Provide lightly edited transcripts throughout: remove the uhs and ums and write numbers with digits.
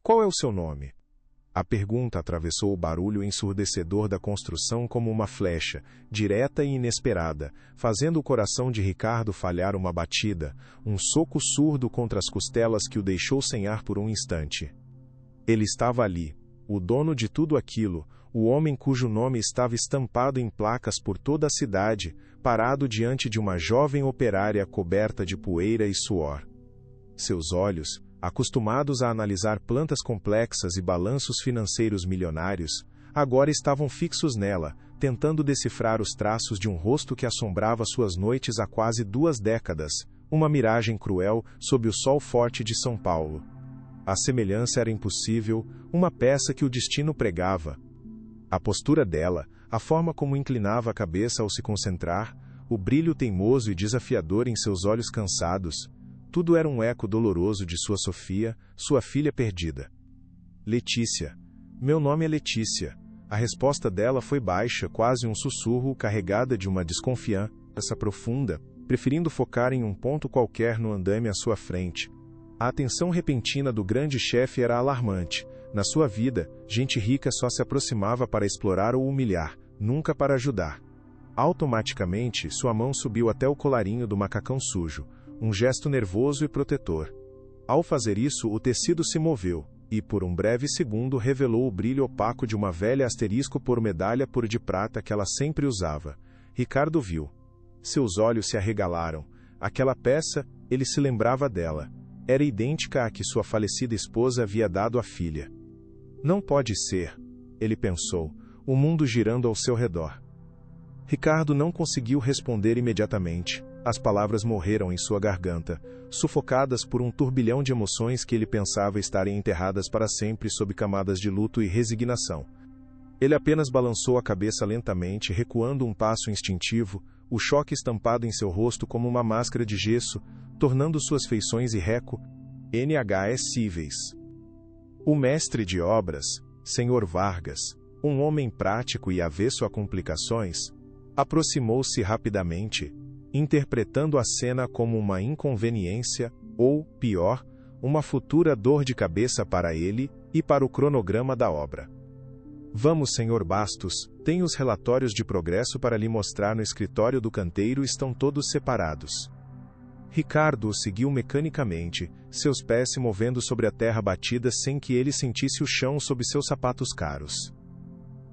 Qual é o seu nome? A pergunta atravessou o barulho ensurdecedor da construção como uma flecha, direta e inesperada, fazendo o coração de Ricardo falhar uma batida, um soco surdo contra as costelas que o deixou sem ar por um instante. Ele estava ali, o dono de tudo aquilo, o homem cujo nome estava estampado em placas por toda a cidade, parado diante de uma jovem operária coberta de poeira e suor. Seus olhos, acostumados a analisar plantas complexas e balanços financeiros milionários, agora estavam fixos nela, tentando decifrar os traços de um rosto que assombrava suas noites há quase 2 décadas, uma miragem cruel sob o sol forte de São Paulo. A semelhança era impossível, uma peça que o destino pregava. A postura dela, a forma como inclinava a cabeça ao se concentrar, o brilho teimoso e desafiador em seus olhos cansados, tudo era um eco doloroso de sua Sofia, sua filha perdida. Letícia. Meu nome é Letícia. A resposta dela foi baixa, quase um sussurro, carregada de uma desconfiança profunda, preferindo focar em um ponto qualquer no andame à sua frente. A atenção repentina do grande chefe era alarmante. Na sua vida, gente rica só se aproximava para explorar ou humilhar, nunca para ajudar. Automaticamente, sua mão subiu até o colarinho do macacão sujo, um gesto nervoso e protetor. Ao fazer isso, o tecido se moveu, e por um breve segundo revelou o brilho opaco de uma velha asterisco por medalha por de prata que ela sempre usava. Ricardo viu. Seus olhos se arregalaram. Aquela peça, ele se lembrava dela. Era idêntica à que sua falecida esposa havia dado à filha. Não pode ser, ele pensou, o mundo girando ao seu redor. Ricardo não conseguiu responder imediatamente. As palavras morreram em sua garganta, sufocadas por um turbilhão de emoções que ele pensava estarem enterradas para sempre sob camadas de luto e resignação. Ele apenas balançou a cabeça lentamente, recuando um passo instintivo, o choque estampado em seu rosto como uma máscara de gesso, tornando suas feições inreconhecíveis. O mestre de obras, Sr. Vargas, um homem prático e avesso a complicações, aproximou-se rapidamente, interpretando a cena como uma inconveniência, ou, pior, uma futura dor de cabeça para ele e para o cronograma da obra. Vamos, Sr. Bastos, tenho os relatórios de progresso para lhe mostrar no escritório do canteiro, estão todos separados. Ricardo o seguiu mecanicamente, seus pés se movendo sobre a terra batida sem que ele sentisse o chão sob seus sapatos caros.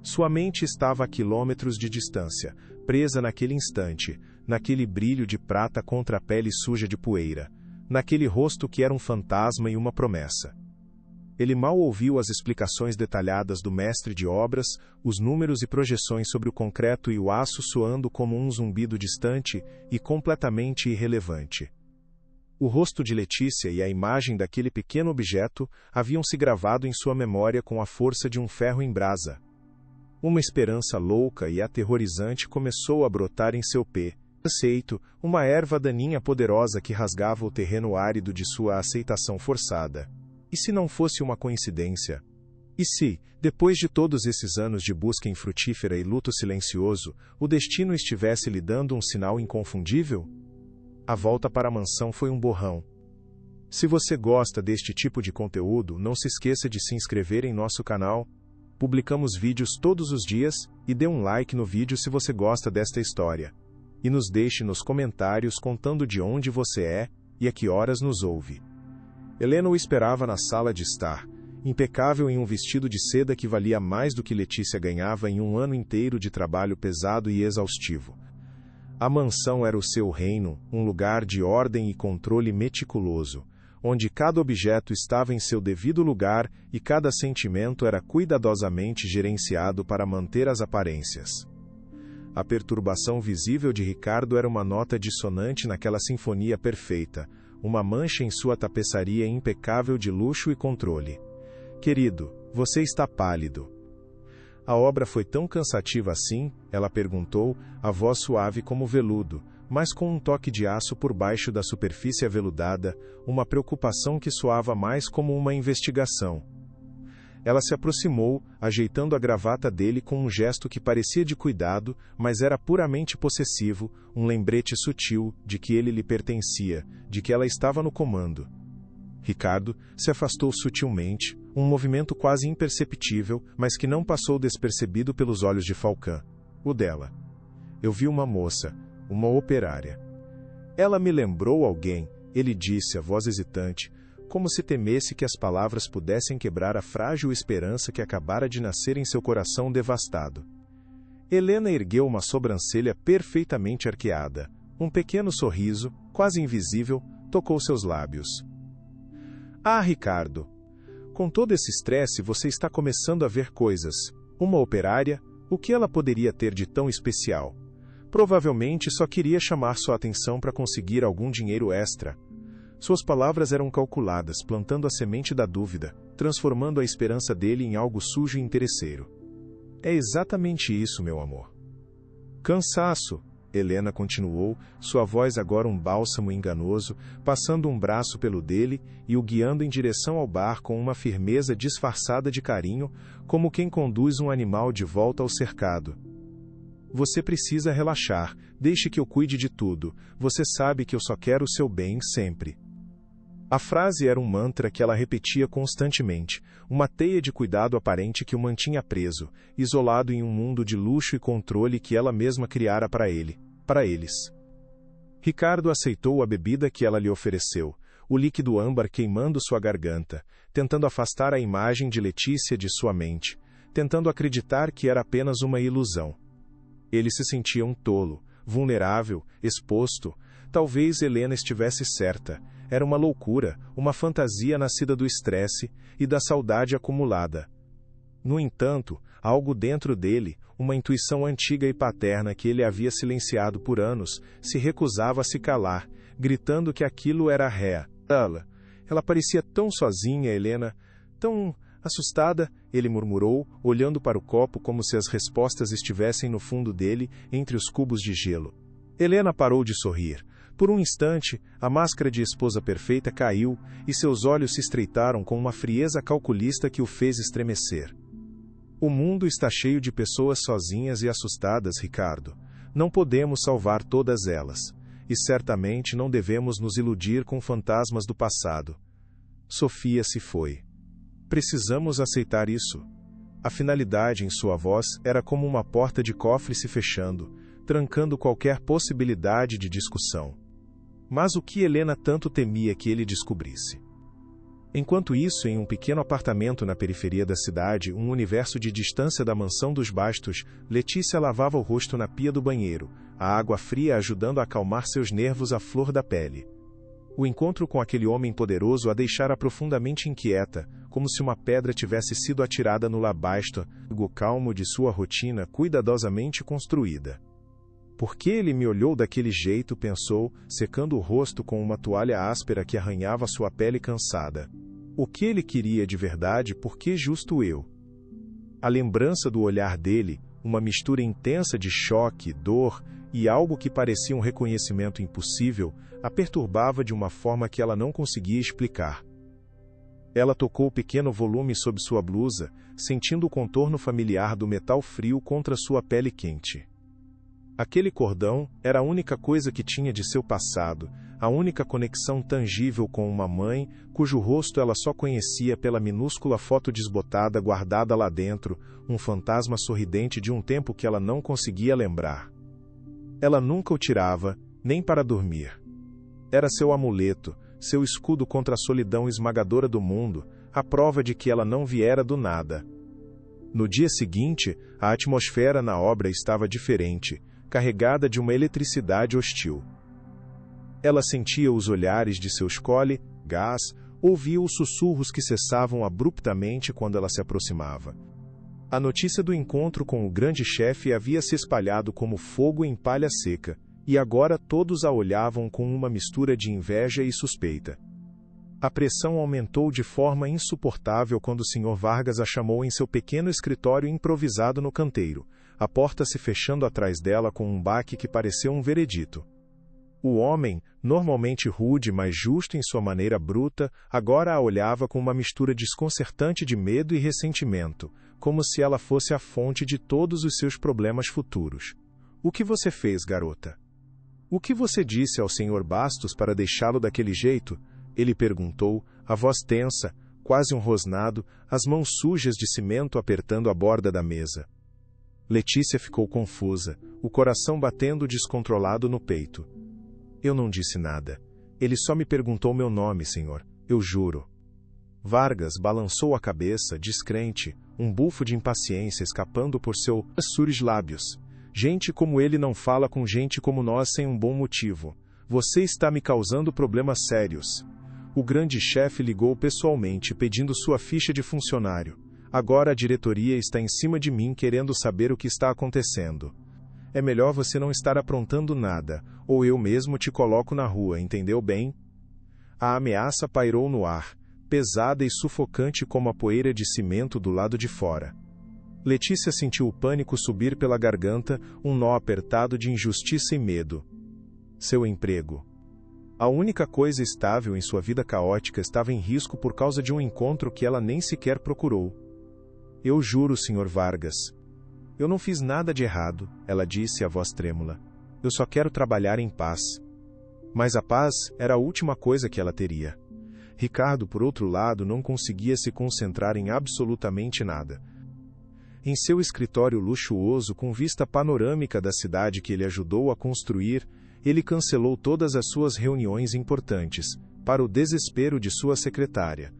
Sua mente estava a quilômetros de distância, presa naquele instante, naquele brilho de prata contra a pele suja de poeira, naquele rosto que era um fantasma e uma promessa. Ele mal ouviu as explicações detalhadas do mestre de obras, os números e projeções sobre o concreto e o aço soando como um zumbido distante e completamente irrelevante. O rosto de Letícia e a imagem daquele pequeno objeto haviam se gravado em sua memória com a força de um ferro em brasa. Uma esperança louca e aterrorizante começou a brotar em seu peito, uma erva daninha poderosa que rasgava o terreno árido de sua aceitação forçada. E se não fosse uma coincidência? E se, depois de todos esses anos de busca infrutífera e luto silencioso, o destino estivesse lhe dando um sinal inconfundível? A volta para a mansão foi um borrão. Se você gosta deste tipo de conteúdo, não se esqueça de se inscrever em nosso canal. Publicamos vídeos todos os dias, e dê um like no vídeo se você gosta desta história. E nos deixe nos comentários contando de onde você é, e a que horas nos ouve. Helena o esperava na sala de estar, impecável em um vestido de seda que valia mais do que Letícia ganhava em um ano inteiro de trabalho pesado e exaustivo. A mansão era o seu reino, um lugar de ordem e controle meticuloso, onde cada objeto estava em seu devido lugar e cada sentimento era cuidadosamente gerenciado para manter as aparências. A perturbação visível de Ricardo era uma nota dissonante naquela sinfonia perfeita, uma mancha em sua tapeçaria impecável de luxo e controle. Querido, você está pálido. A obra foi tão cansativa assim? Ela perguntou, a voz suave como veludo, mas com um toque de aço por baixo da superfície aveludada, uma preocupação que soava mais como uma investigação. Ela se aproximou, ajeitando a gravata dele com um gesto que parecia de cuidado, mas era puramente possessivo, um lembrete sutil de que ele lhe pertencia, de que ela estava no comando. Ricardo se afastou sutilmente, Um movimento quase imperceptível, mas que não passou despercebido pelos olhos de Falcão. O dela. Eu vi uma moça, uma operária. Ela me lembrou alguém, ele disse, a voz hesitante, como se temesse que as palavras pudessem quebrar a frágil esperança que acabara de nascer em seu coração devastado. Helena ergueu uma sobrancelha perfeitamente arqueada. Um pequeno sorriso, quase invisível, tocou seus lábios. Ah, Ricardo! Com todo esse estresse, você está começando a ver coisas. Uma operária, o que ela poderia ter de tão especial? Provavelmente só queria chamar sua atenção para conseguir algum dinheiro extra. Suas palavras eram calculadas, plantando a semente da dúvida, transformando a esperança dele em algo sujo e interesseiro. É exatamente isso, meu amor. Cansaço, Helena continuou, sua voz agora um bálsamo enganoso, passando um braço pelo dele e o guiando em direção ao bar com uma firmeza disfarçada de carinho, como quem conduz um animal de volta ao cercado. Você precisa relaxar, deixe que eu cuide de tudo, você sabe que eu só quero o seu bem sempre. A frase era um mantra que ela repetia constantemente, uma teia de cuidado aparente que o mantinha preso, isolado em um mundo de luxo e controle que ela mesma criara para ele, para eles. Ricardo aceitou a bebida que ela lhe ofereceu, o líquido âmbar queimando sua garganta, tentando afastar a imagem de Letícia de sua mente, tentando acreditar que era apenas uma ilusão. Ele se sentia um tolo, vulnerável, exposto. Talvez Helena estivesse certa. Era uma loucura, uma fantasia nascida do estresse e da saudade acumulada. No entanto, algo dentro dele, uma intuição antiga e paterna que ele havia silenciado por anos, se recusava a se calar, gritando que aquilo era réa. Ela parecia tão sozinha, Helena, tão assustada, ele murmurou, olhando para o copo como se as respostas estivessem no fundo dele, entre os cubos de gelo. Helena parou de sorrir. Por um instante, a máscara de esposa perfeita caiu e seus olhos se estreitaram com uma frieza calculista que o fez estremecer. O mundo está cheio de pessoas sozinhas e assustadas, Ricardo. Não podemos salvar todas elas. E certamente não devemos nos iludir com fantasmas do passado. Sofia se foi. Precisamos aceitar isso. A finalidade em sua voz era como uma porta de cofre se fechando, trancando qualquer possibilidade de discussão. Mas o que Helena tanto temia que ele descobrisse? Enquanto isso, em um pequeno apartamento na periferia da cidade, um universo de distância da mansão dos Bastos, Letícia lavava o rosto na pia do banheiro, a água fria ajudando a acalmar seus nervos à flor da pele. O encontro com aquele homem poderoso a deixara profundamente inquieta, como se uma pedra tivesse sido atirada no labasto, o calmo de sua rotina cuidadosamente construída. Por que ele me olhou daquele jeito, pensou, secando o rosto com uma toalha áspera que arranhava sua pele cansada. O que ele queria de verdade, por que justo eu? A lembrança do olhar dele, uma mistura intensa de choque, dor e algo que parecia um reconhecimento impossível, a perturbava de uma forma que ela não conseguia explicar. Ela tocou o pequeno volume sob sua blusa, sentindo o contorno familiar do metal frio contra sua pele quente. Aquele cordão era a única coisa que tinha de seu passado, a única conexão tangível com uma mãe, cujo rosto ela só conhecia pela minúscula foto desbotada guardada lá dentro, um fantasma sorridente de um tempo que ela não conseguia lembrar. Ela nunca o tirava, nem para dormir. Era seu amuleto, seu escudo contra a solidão esmagadora do mundo, a prova de que ela não viera do nada. No dia seguinte, a atmosfera na obra estava diferente, carregada de uma eletricidade hostil. Ela sentia os olhares de seus colegas, ouvia os sussurros que cessavam abruptamente quando ela se aproximava. A notícia do encontro com o grande chefe havia se espalhado como fogo em palha seca, e agora todos a olhavam com uma mistura de inveja e suspeita. A pressão aumentou de forma insuportável quando o Sr. Vargas a chamou em seu pequeno escritório improvisado no canteiro, a porta se fechando atrás dela com um baque que pareceu um veredito. O homem, normalmente rude, mas justo em sua maneira bruta, agora a olhava com uma mistura desconcertante de medo e ressentimento, como se ela fosse a fonte de todos os seus problemas futuros. O que você fez, garota? O que você disse ao Sr. Bastos para deixá-lo daquele jeito? Ele perguntou, a voz tensa, quase um rosnado, as mãos sujas de cimento apertando a borda da mesa. Letícia ficou confusa, o coração batendo descontrolado no peito. Eu não disse nada. Ele só me perguntou meu nome, senhor. Eu juro. Vargas balançou a cabeça, descrente, um bufo de impaciência escapando por seus suros lábios. Gente como ele não fala com gente como nós sem um bom motivo. Você está me causando problemas sérios. O grande chefe ligou pessoalmente pedindo sua ficha de funcionário. Agora a diretoria está em cima de mim querendo saber o que está acontecendo. É melhor você não estar aprontando nada, ou eu mesmo te coloco na rua, entendeu bem? A ameaça pairou no ar, pesada e sufocante como a poeira de cimento do lado de fora. Letícia sentiu o pânico subir pela garganta, um nó apertado de injustiça e medo. Seu emprego. A única coisa estável em sua vida caótica estava em risco por causa de um encontro que ela nem sequer procurou. Eu juro, Sr. Vargas. Eu não fiz nada de errado, ela disse a voz trêmula. Eu só quero trabalhar em paz. Mas a paz era a última coisa que ela teria. Ricardo, por outro lado, não conseguia se concentrar em absolutamente nada. Em seu escritório luxuoso, com vista panorâmica da cidade que ele ajudou a construir, ele cancelou todas as suas reuniões importantes, para o desespero de sua secretária.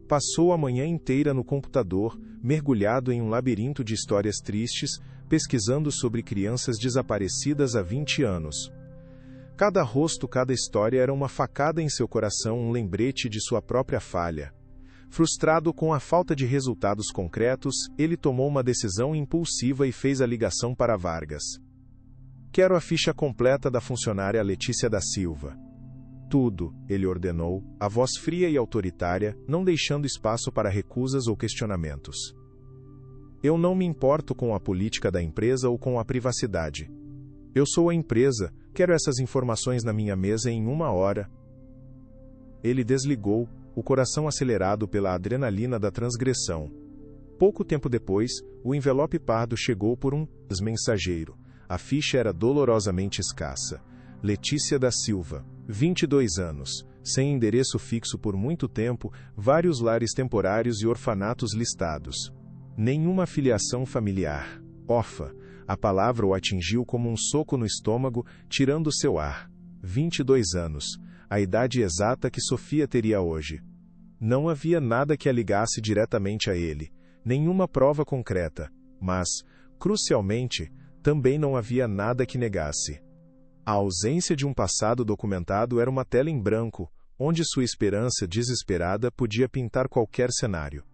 Passou a manhã inteira no computador, mergulhado em um labirinto de histórias tristes, pesquisando sobre crianças desaparecidas há 20 anos. Cada rosto, cada história era uma facada em seu coração, um lembrete de sua própria falha. Frustrado com a falta de resultados concretos, ele tomou uma decisão impulsiva e fez a ligação para Vargas. Quero a ficha completa da funcionária Letícia da Silva. Tudo, ele ordenou, a voz fria e autoritária, não deixando espaço para recusas ou questionamentos. Eu não me importo com a política da empresa ou com a privacidade. Eu sou a empresa, quero essas informações na minha mesa em 1 hora. Ele desligou, o coração acelerado pela adrenalina da transgressão. Pouco tempo depois, o envelope pardo chegou por um mensageiro. A ficha era dolorosamente escassa. Letícia da Silva, 22 anos, sem endereço fixo por muito tempo, vários lares temporários e orfanatos listados. Nenhuma filiação familiar. Órfã. A palavra o atingiu como um soco no estômago, tirando seu ar. 22 anos. A idade exata que Sofia teria hoje. Não havia nada que a ligasse diretamente a ele. Nenhuma prova concreta. Mas, crucialmente, também não havia nada que negasse. A ausência de um passado documentado era uma tela em branco, onde sua esperança desesperada podia pintar qualquer cenário.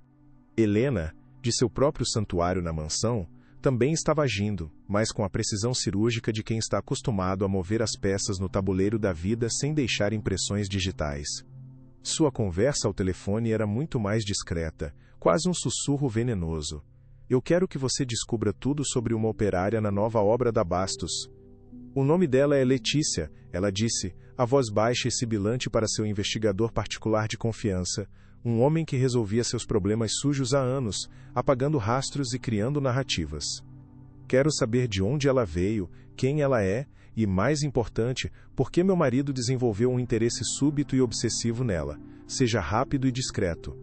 Helena, de seu próprio santuário na mansão, também estava agindo, mas com a precisão cirúrgica de quem está acostumado a mover as peças no tabuleiro da vida sem deixar impressões digitais. Sua conversa ao telefone era muito mais discreta, quase um sussurro venenoso. Eu quero que você descubra tudo sobre uma operária na nova obra da Bastos. O nome dela é Letícia, ela disse, a voz baixa e sibilante para seu investigador particular de confiança, um homem que resolvia seus problemas sujos há anos, apagando rastros e criando narrativas. Quero saber de onde ela veio, quem ela é, e, mais importante, por que meu marido desenvolveu um interesse súbito e obsessivo nela. Seja rápido e discreto.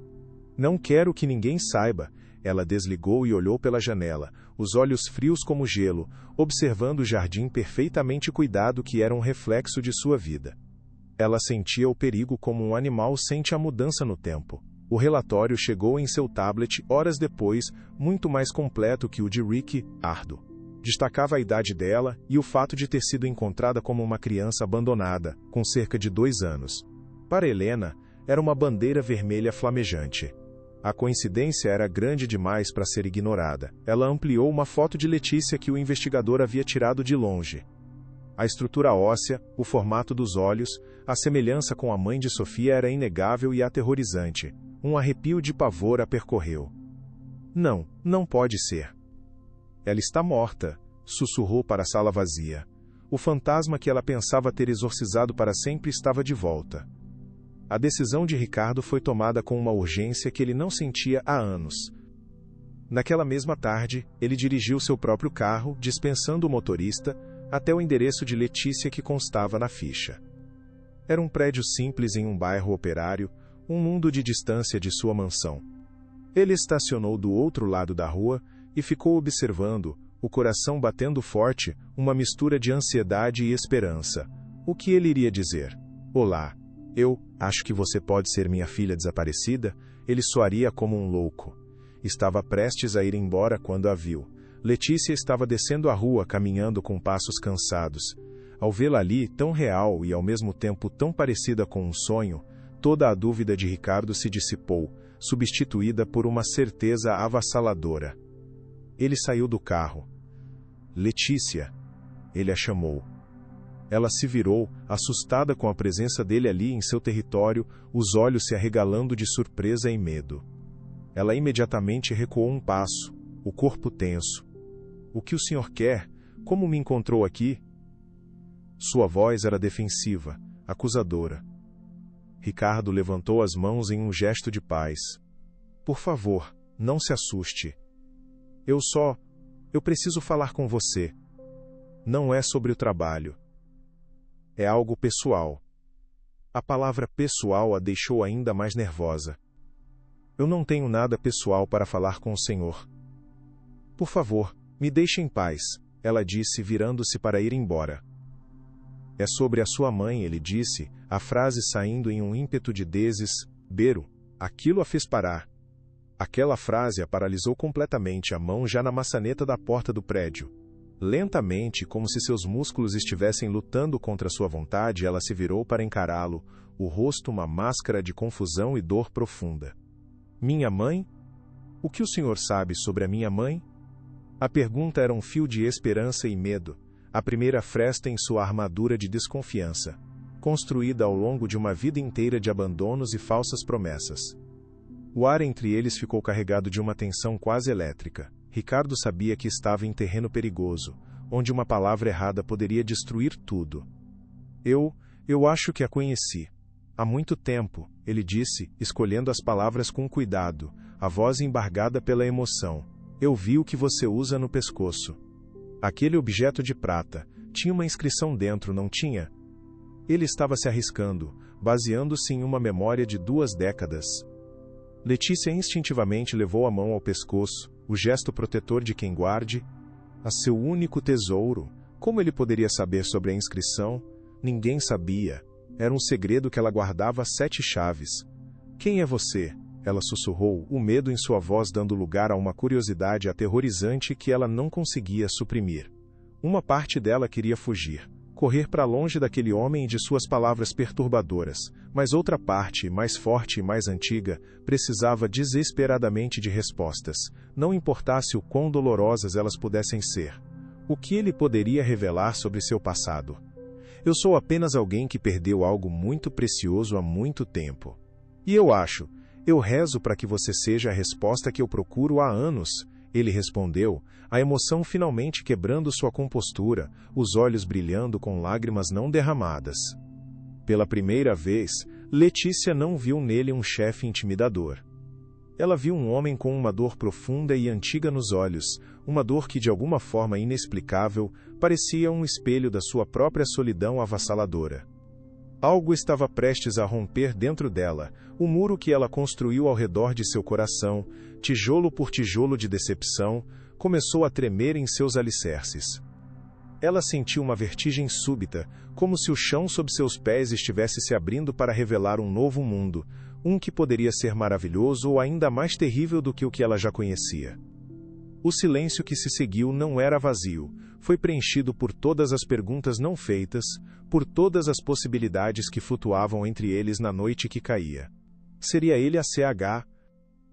Não quero que ninguém saiba. Ela desligou e olhou pela janela, os olhos frios como gelo, observando o jardim perfeitamente cuidado que era um reflexo de sua vida. Ela sentia o perigo como um animal sente a mudança no tempo. O relatório chegou em seu tablet horas depois, muito mais completo que o de Rick Ardo. Destacava a idade dela e o fato de ter sido encontrada como uma criança abandonada, com cerca de 2 anos. Para Helena, era uma bandeira vermelha flamejante. A coincidência era grande demais para ser ignorada. Ela ampliou uma foto de Letícia que o investigador havia tirado de longe. A estrutura óssea, o formato dos olhos, a semelhança com a mãe de Sofia era inegável e aterrorizante. Um arrepio de pavor a percorreu. Não, não pode ser. Ela está morta, sussurrou para a sala vazia. O fantasma que ela pensava ter exorcizado para sempre estava de volta. A decisão de Ricardo foi tomada com uma urgência que ele não sentia há anos. Naquela mesma tarde, ele dirigiu seu próprio carro, dispensando o motorista, até o endereço de Letícia que constava na ficha. Era um prédio simples em um bairro operário, um mundo de distância de sua mansão. Ele estacionou do outro lado da rua e ficou observando, o coração batendo forte, uma mistura de ansiedade e esperança. O que ele iria dizer? Olá, eu acho que você pode ser minha filha desaparecida? Ele soaria como um louco. Estava prestes a ir embora quando a viu. Letícia estava descendo a rua caminhando com passos cansados. Ao vê-la ali, tão real e ao mesmo tempo tão parecida com um sonho, toda a dúvida de Ricardo se dissipou, substituída por uma certeza avassaladora. Ele saiu do carro. Letícia! Ele a chamou. Ela se virou, assustada com a presença dele ali em seu território, os olhos se arregalando de surpresa e medo. Ela imediatamente recuou um passo, o corpo tenso. O que o senhor quer? Como me encontrou aqui? Sua voz era defensiva, acusadora. Ricardo levantou as mãos em um gesto de paz. Por favor, não se assuste. Eu preciso falar com você. Não é sobre o trabalho. É algo pessoal. A palavra pessoal a deixou ainda mais nervosa. Eu não tenho nada pessoal para falar com o senhor. Por favor, me deixe em paz, ela disse, virando-se para ir embora. É sobre a sua mãe, ele disse, a frase saindo em um ímpeto de desespero. Aquilo a fez parar. Aquela frase a paralisou completamente, a mão já na maçaneta da porta do prédio. Lentamente, como se seus músculos estivessem lutando contra sua vontade, ela se virou para encará-lo, o rosto uma máscara de confusão e dor profunda. Minha mãe? O que o senhor sabe sobre a minha mãe? A pergunta era um fio de esperança e medo, a primeira fresta em sua armadura de desconfiança, construída ao longo de uma vida inteira de abandonos e falsas promessas. O ar entre eles ficou carregado de uma tensão quase elétrica. Ricardo sabia que estava em terreno perigoso, onde uma palavra errada poderia destruir tudo. Eu acho que a conheci. Há muito tempo, ele disse, escolhendo as palavras com cuidado, a voz embargada pela emoção. Eu vi o que você usa no pescoço. Aquele objeto de prata, tinha uma inscrição dentro, não tinha? Ele estava se arriscando, baseando-se em uma memória de 2 décadas. Letícia instintivamente levou a mão ao pescoço, o gesto protetor de quem guarde a seu único tesouro. Como ele poderia saber sobre a inscrição? Ninguém sabia. Era um segredo que ela guardava a 7 chaves. Quem é você? Ela sussurrou, o medo em sua voz dando lugar a uma curiosidade aterrorizante que ela não conseguia suprimir. Uma parte dela queria fugir, correr para longe daquele homem e de suas palavras perturbadoras, mas outra parte, mais forte e mais antiga, precisava desesperadamente de respostas, não importasse o quão dolorosas elas pudessem ser. O que ele poderia revelar sobre seu passado? Eu sou apenas alguém que perdeu algo muito precioso há muito tempo. E eu rezo para que você seja a resposta que eu procuro há anos, ele respondeu, a emoção finalmente quebrando sua compostura, os olhos brilhando com lágrimas não derramadas. Pela primeira vez, Letícia não viu nele um chefe intimidador. Ela viu um homem com uma dor profunda e antiga nos olhos, uma dor que de alguma forma inexplicável parecia um espelho da sua própria solidão avassaladora. Algo estava prestes a romper dentro dela, o muro que ela construiu ao redor de seu coração, tijolo por tijolo de decepção, começou a tremer em seus alicerces. Ela sentiu uma vertigem súbita, como se o chão sob seus pés estivesse se abrindo para revelar um novo mundo, um que poderia ser maravilhoso ou ainda mais terrível do que o que ela já conhecia. O silêncio que se seguiu não era vazio, foi preenchido por todas as perguntas não feitas, por todas as possibilidades que flutuavam entre eles na noite que caía. Seria ele a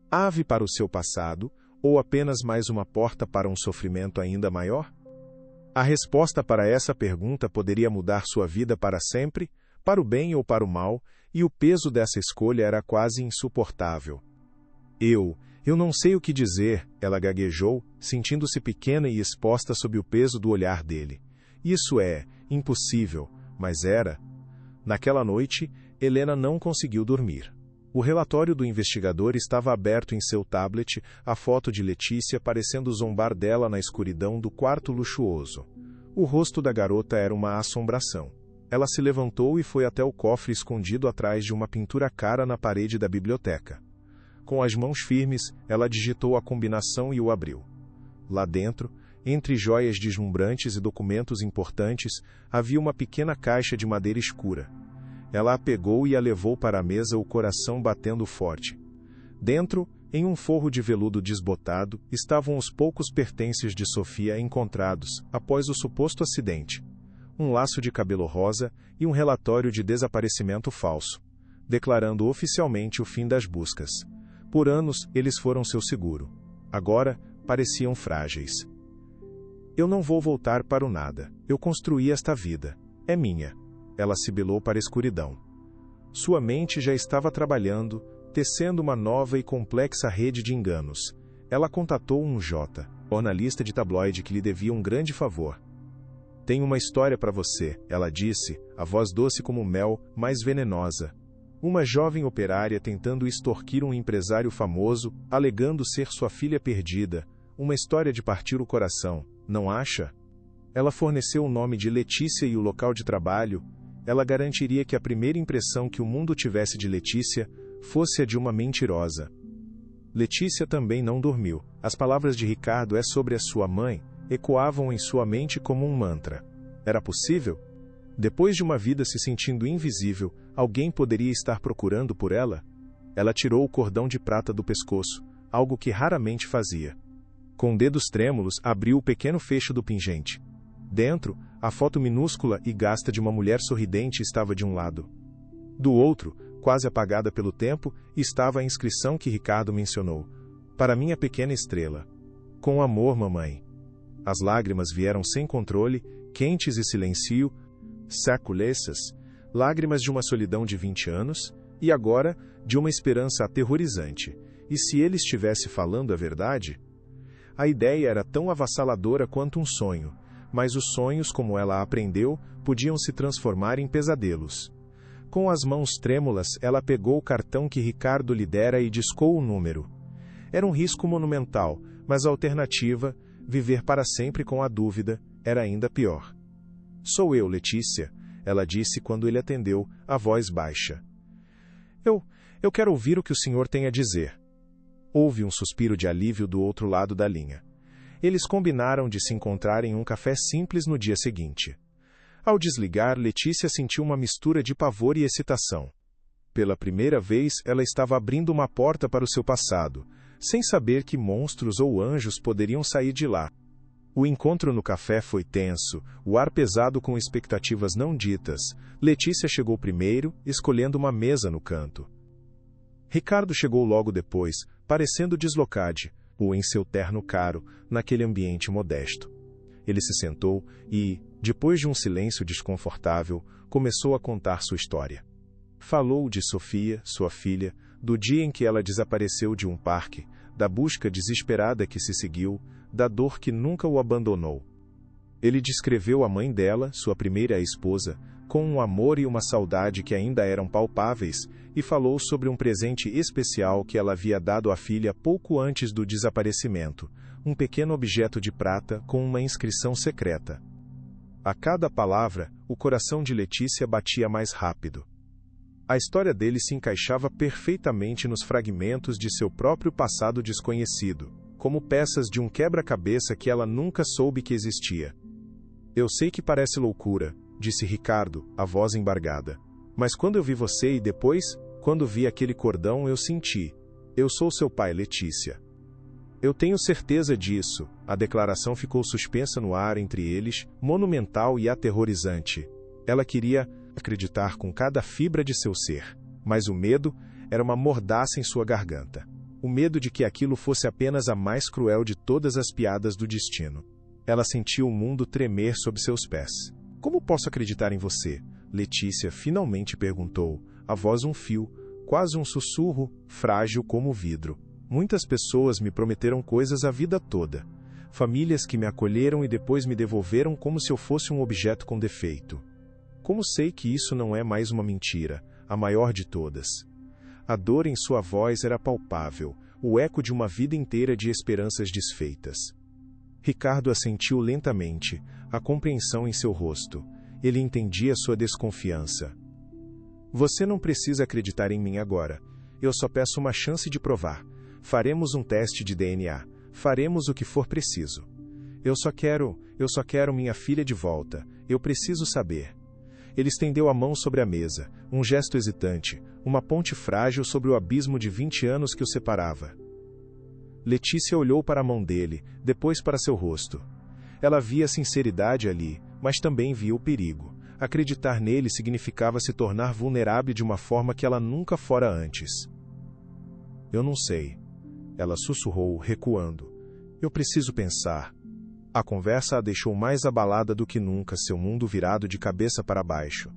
ave para o seu passado, ou apenas mais uma porta para um sofrimento ainda maior? A resposta para essa pergunta poderia mudar sua vida para sempre, para o bem ou para o mal, e o peso dessa escolha era quase insuportável. Eu não sei o que dizer, ela gaguejou, sentindo-se pequena e exposta sob o peso do olhar dele. Isso é impossível, mas era. Naquela noite, Helena não conseguiu dormir. O relatório do investigador estava aberto em seu tablet, a foto de Letícia parecendo zombar dela na escuridão do quarto luxuoso. O rosto da garota era uma assombração. Ela se levantou e foi até o cofre escondido atrás de uma pintura cara na parede da biblioteca. Com as mãos firmes, ela digitou a combinação e o abriu. Lá dentro, entre joias deslumbrantes e documentos importantes, havia uma pequena caixa de madeira escura. Ela a pegou e a levou para a mesa, o coração batendo forte. Dentro, em um forro de veludo desbotado, estavam os poucos pertences de Sofia encontrados após o suposto acidente. Um laço de cabelo rosa e um relatório de desaparecimento falso, declarando oficialmente o fim das buscas. Por anos, eles foram seu seguro. Agora, pareciam frágeis. Eu não vou voltar para o nada. Eu construí esta vida. É minha. Ela sibilou para a escuridão. Sua mente já estava trabalhando, tecendo uma nova e complexa rede de enganos. Ela contatou um jornalista de tabloide que lhe devia um grande favor. Tenho uma história para você, ela disse, a voz doce como mel, mas venenosa. Uma jovem operária tentando extorquir um empresário famoso, alegando ser sua filha perdida. Uma história de partir o coração, não acha? Ela forneceu o nome de Letícia e o local de trabalho. Ela garantiria que a primeira impressão que o mundo tivesse de Letícia fosse a de uma mentirosa. Letícia também não dormiu. As palavras de Ricardo sobre a sua mãe ecoavam em sua mente como um mantra. Era possível? Depois de uma vida se sentindo invisível, alguém poderia estar procurando por ela? Ela tirou o cordão de prata do pescoço, algo que raramente fazia. Com dedos trêmulos, abriu o pequeno fecho do pingente. Dentro, a foto minúscula e gasta de uma mulher sorridente estava de um lado. Do outro, quase apagada pelo tempo, estava a inscrição que Ricardo mencionou. Para minha pequena estrela. Com amor, mamãe. As lágrimas vieram sem controle, quentes e silencio, saculesas, lágrimas de uma solidão de 20 anos, e agora, de uma esperança aterrorizante. E se ele estivesse falando a verdade? A ideia era tão avassaladora quanto um sonho, mas os sonhos, como ela aprendeu, podiam se transformar em pesadelos. Com as mãos trêmulas, ela pegou o cartão que Ricardo lhe dera e discou o número. Era um risco monumental, mas a alternativa, viver para sempre com a dúvida, era ainda pior. Sou eu, Letícia, ela disse quando ele atendeu, a voz baixa. Eu quero ouvir o que o senhor tem a dizer. Houve um suspiro de alívio do outro lado da linha. Eles combinaram de se encontrar em um café simples no dia seguinte. Ao desligar, Letícia sentiu uma mistura de pavor e excitação. Pela primeira vez, ela estava abrindo uma porta para o seu passado, sem saber que monstros ou anjos poderiam sair de lá. O encontro no café foi tenso, o ar pesado com expectativas não ditas. Letícia chegou primeiro, escolhendo uma mesa no canto. Ricardo chegou logo depois, parecendo deslocado, ou em seu terno caro, naquele ambiente modesto. Ele se sentou e, depois de um silêncio desconfortável, começou a contar sua história. Falou de Sofia, sua filha, do dia em que ela desapareceu de um parque, da busca desesperada que se seguiu, da dor que nunca o abandonou. Ele descreveu a mãe dela, sua primeira esposa, com um amor e uma saudade que ainda eram palpáveis, e falou sobre um presente especial que ela havia dado à filha pouco antes do desaparecimento, um pequeno objeto de prata com uma inscrição secreta. A cada palavra, o coração de Letícia batia mais rápido. A história dele se encaixava perfeitamente nos fragmentos de seu próprio passado desconhecido, como peças de um quebra-cabeça que ela nunca soube que existia. Eu sei que parece loucura, disse Ricardo, a voz embargada. Mas quando eu vi você e depois, quando vi aquele cordão, eu senti. Eu sou seu pai, Letícia. Eu tenho certeza disso. A declaração ficou suspensa no ar entre eles, monumental e aterrorizante. Ela queria acreditar com cada fibra de seu ser, mas o medo era uma mordaça em sua garganta. O medo de que aquilo fosse apenas a mais cruel de todas as piadas do destino. Ela sentiu o mundo tremer sob seus pés. Como posso acreditar em você? Letícia finalmente perguntou, a voz um fio, quase um sussurro, frágil como vidro. Muitas pessoas me prometeram coisas a vida toda. Famílias que me acolheram e depois me devolveram como se eu fosse um objeto com defeito. Como sei que isso não é mais uma mentira, a maior de todas? A dor em sua voz era palpável, o eco de uma vida inteira de esperanças desfeitas. Ricardo assentiu lentamente, a compreensão em seu rosto. ele entendia sua desconfiança. Você não precisa acreditar em mim agora. Eu só peço uma chance de provar. Faremos um teste de DNA. Faremos o que for preciso. Eu só quero minha filha de volta. Eu preciso saber. Ele estendeu a mão sobre a mesa, um gesto hesitante, uma ponte frágil sobre o abismo de 20 anos que o separava. Letícia olhou para a mão dele, depois para seu rosto. Ela via a sinceridade ali, mas também via o perigo. Acreditar nele significava se tornar vulnerável de uma forma que ela nunca fora antes. Eu não sei. Ela sussurrou, recuando. Eu preciso pensar. A conversa a deixou mais abalada do que nunca, seu mundo virado de cabeça para baixo.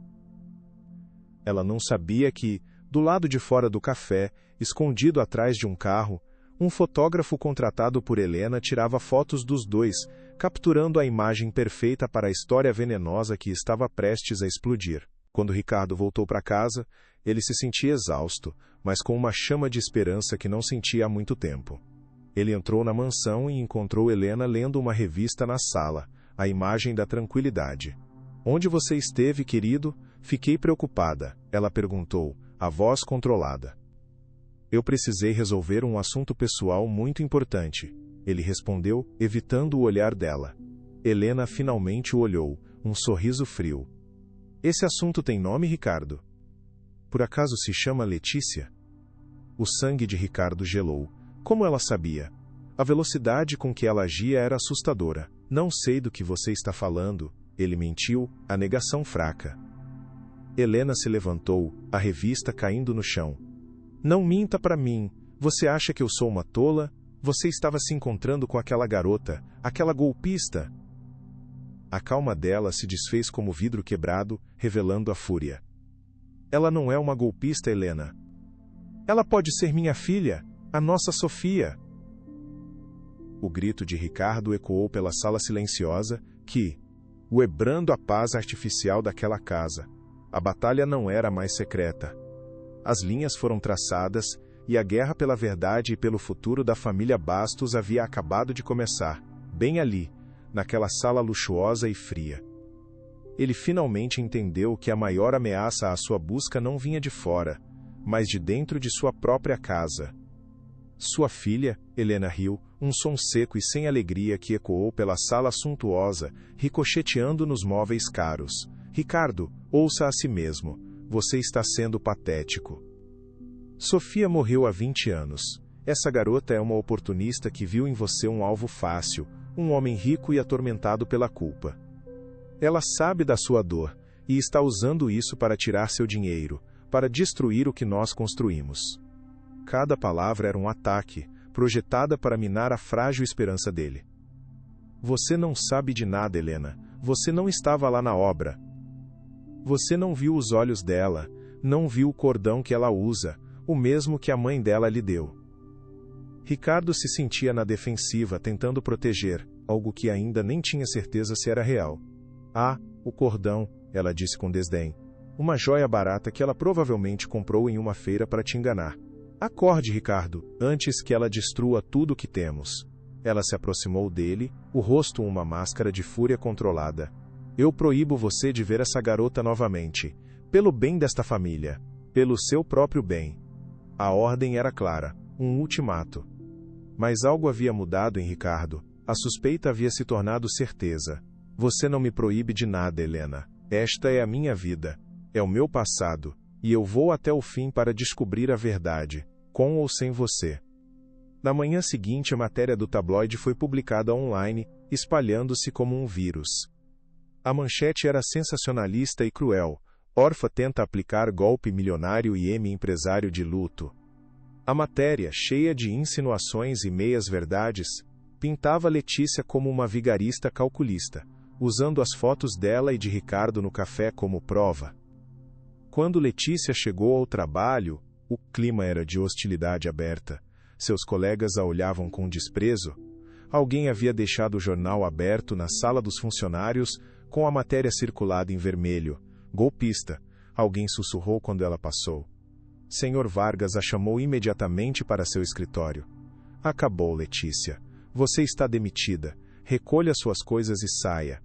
Ela não sabia que, do lado de fora do café, escondido atrás de um carro, um fotógrafo contratado por Helena tirava fotos dos dois, capturando a imagem perfeita para a história venenosa que estava prestes a explodir. Quando Ricardo voltou para casa, ele se sentia exausto, mas com uma chama de esperança que não sentia há muito tempo. Ele entrou na mansão e encontrou Helena lendo uma revista na sala, a imagem da tranquilidade. Onde você esteve, querido? Fiquei preocupada, ela perguntou, a voz controlada. Eu precisei resolver um assunto pessoal muito importante, ele respondeu, evitando o olhar dela. Helena finalmente o olhou, um sorriso frio. Esse assunto tem nome, Ricardo? Por acaso se chama Letícia? O sangue de Ricardo gelou. Como ela sabia? A velocidade com que ela agia era assustadora. Não sei do que você está falando, ele mentiu, a negação fraca. Helena se levantou, a revista caindo no chão. Não minta para mim. Você acha que eu sou uma tola? Você estava se encontrando com aquela garota, aquela golpista. A calma dela se desfez como vidro quebrado, revelando a fúria. Ela não é uma golpista, Helena. Ela pode ser minha filha, a nossa Sofia. O grito de Ricardo ecoou pela sala silenciosa, quebrando a paz artificial daquela casa. A batalha não era mais secreta. As linhas foram traçadas, e a guerra pela verdade e pelo futuro da família Bastos havia acabado de começar, bem ali, naquela sala luxuosa e fria. Ele finalmente entendeu que a maior ameaça à sua busca não vinha de fora, mas de dentro de sua própria casa. Sua filha, Helena riu, um som seco e sem alegria que ecoou pela sala suntuosa, ricocheteando nos móveis caros. Ricardo, ouça a si mesmo. Você está sendo patético. Sofia morreu há 20 anos. Essa garota é uma oportunista que viu em você um alvo fácil, um homem rico e atormentado pela culpa. Ela sabe da sua dor, e está usando isso para tirar seu dinheiro, para destruir o que nós construímos. Cada palavra era um ataque, projetada para minar a frágil esperança dele. Você não sabe de nada, Helena. Você não estava lá na obra. Você não viu os olhos dela, não viu o cordão que ela usa, o mesmo que a mãe dela lhe deu. Ricardo se sentia na defensiva, tentando proteger, algo que ainda nem tinha certeza se era real. Ah, o cordão, ela disse com desdém. Uma joia barata que ela provavelmente comprou em uma feira para te enganar. Acorde, Ricardo, antes que ela destrua tudo o que temos. Ela se aproximou dele, o rosto uma máscara de fúria controlada. Eu proíbo você de ver essa garota novamente. Pelo bem desta família. Pelo seu próprio bem. A ordem era clara, um ultimato. Mas algo havia mudado em Ricardo. A suspeita havia se tornado certeza. Você não me proíbe de nada, Helena. Esta é a minha vida. É o meu passado. E eu vou até o fim para descobrir a verdade, com ou sem você. Na manhã seguinte, a matéria do tabloide foi publicada online, espalhando-se como um vírus. A manchete era sensacionalista e cruel. Órfã tenta aplicar golpe milionário e empresário de luto. A matéria, cheia de insinuações e meias-verdades, pintava Letícia como uma vigarista calculista, usando as fotos dela e de Ricardo no café como prova. Quando Letícia chegou ao trabalho, o clima era de hostilidade aberta. Seus colegas a olhavam com desprezo. Alguém havia deixado o jornal aberto na sala dos funcionários, com a matéria circulada em vermelho. Golpista. Alguém sussurrou quando ela passou. Senhor Vargas a chamou imediatamente para seu escritório. Acabou, Letícia. Você está demitida. Recolha suas coisas e saia.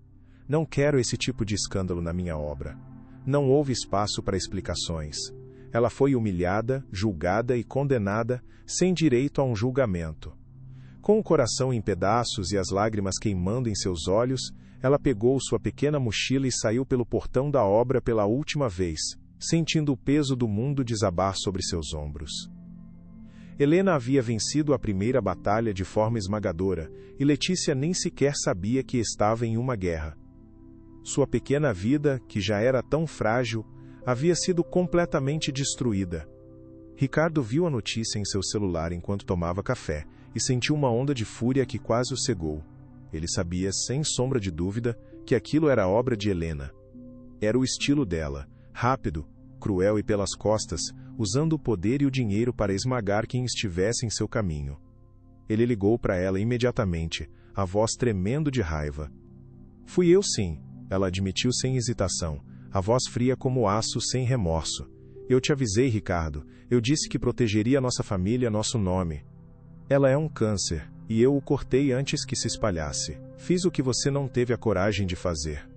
Não quero esse tipo de escândalo na minha obra. Não houve espaço para explicações. Ela foi humilhada, julgada e condenada, sem direito a um julgamento. Com o coração em pedaços e as lágrimas queimando em seus olhos, ela pegou sua pequena mochila e saiu pelo portão da obra pela última vez, sentindo o peso do mundo desabar sobre seus ombros. Helena havia vencido a primeira batalha de forma esmagadora, e Letícia nem sequer sabia que estava em uma guerra. Sua pequena vida, que já era tão frágil, havia sido completamente destruída. Ricardo viu a notícia em seu celular enquanto tomava café, e sentiu uma onda de fúria que quase o cegou. Ele sabia, sem sombra de dúvida, que aquilo era obra de Helena. Era o estilo dela, rápido, cruel e pelas costas, usando o poder e o dinheiro para esmagar quem estivesse em seu caminho. Ele ligou para ela imediatamente, a voz tremendo de raiva. Fui eu sim, ela admitiu sem hesitação, a voz fria como aço sem remorso. Eu te avisei, Ricardo, eu disse que protegeria nossa família, nosso nome. Ela é um câncer, e eu o cortei antes que se espalhasse. Fiz o que você não teve a coragem de fazer.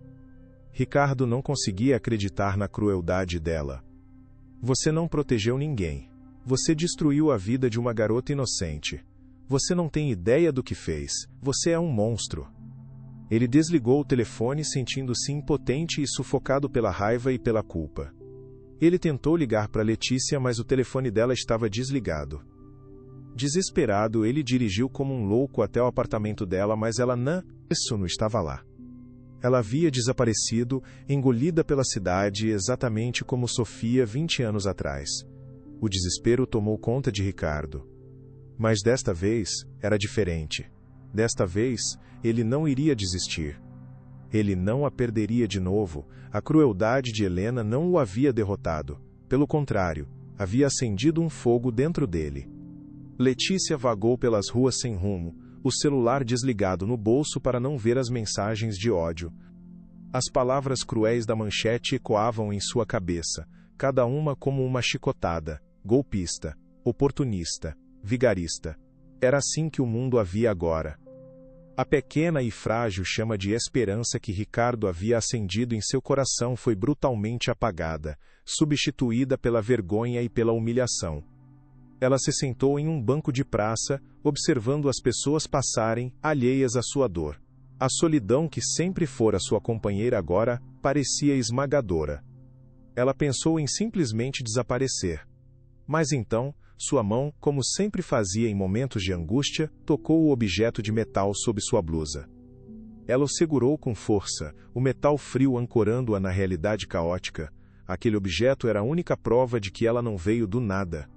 Ricardo não conseguia acreditar na crueldade dela. Você não protegeu ninguém. Você destruiu a vida de uma garota inocente. Você não tem ideia do que fez. Você é um monstro. Ele desligou o telefone sentindo-se impotente e sufocado pela raiva e pela culpa. Ele tentou ligar para Letícia, mas o telefone dela estava desligado. Desesperado, ele dirigiu como um louco até o apartamento dela, mas ela não estava lá. Ela havia desaparecido, engolida pela cidade, exatamente como Sofia 20 anos atrás. O desespero tomou conta de Ricardo. Mas desta vez, era diferente. Desta vez, ele não iria desistir. Ele não a perderia de novo. A crueldade de Helena não o havia derrotado. Pelo contrário, havia acendido um fogo dentro dele. Letícia vagou pelas ruas sem rumo, o celular desligado no bolso para não ver as mensagens de ódio. As palavras cruéis da manchete ecoavam em sua cabeça, cada uma como uma chicotada: golpista, oportunista, vigarista. Era assim que o mundo a via agora. A pequena e frágil chama de esperança que Ricardo havia acendido em seu coração foi brutalmente apagada, substituída pela vergonha e pela humilhação. Ela se sentou em um banco de praça, observando as pessoas passarem, alheias à sua dor. A solidão que sempre fora sua companheira agora parecia esmagadora. Ela pensou em simplesmente desaparecer. Mas então, sua mão, como sempre fazia em momentos de angústia, tocou o objeto de metal sob sua blusa. Ela o segurou com força, o metal frio ancorando-a na realidade caótica. Aquele objeto era a única prova de que ela não veio do nada.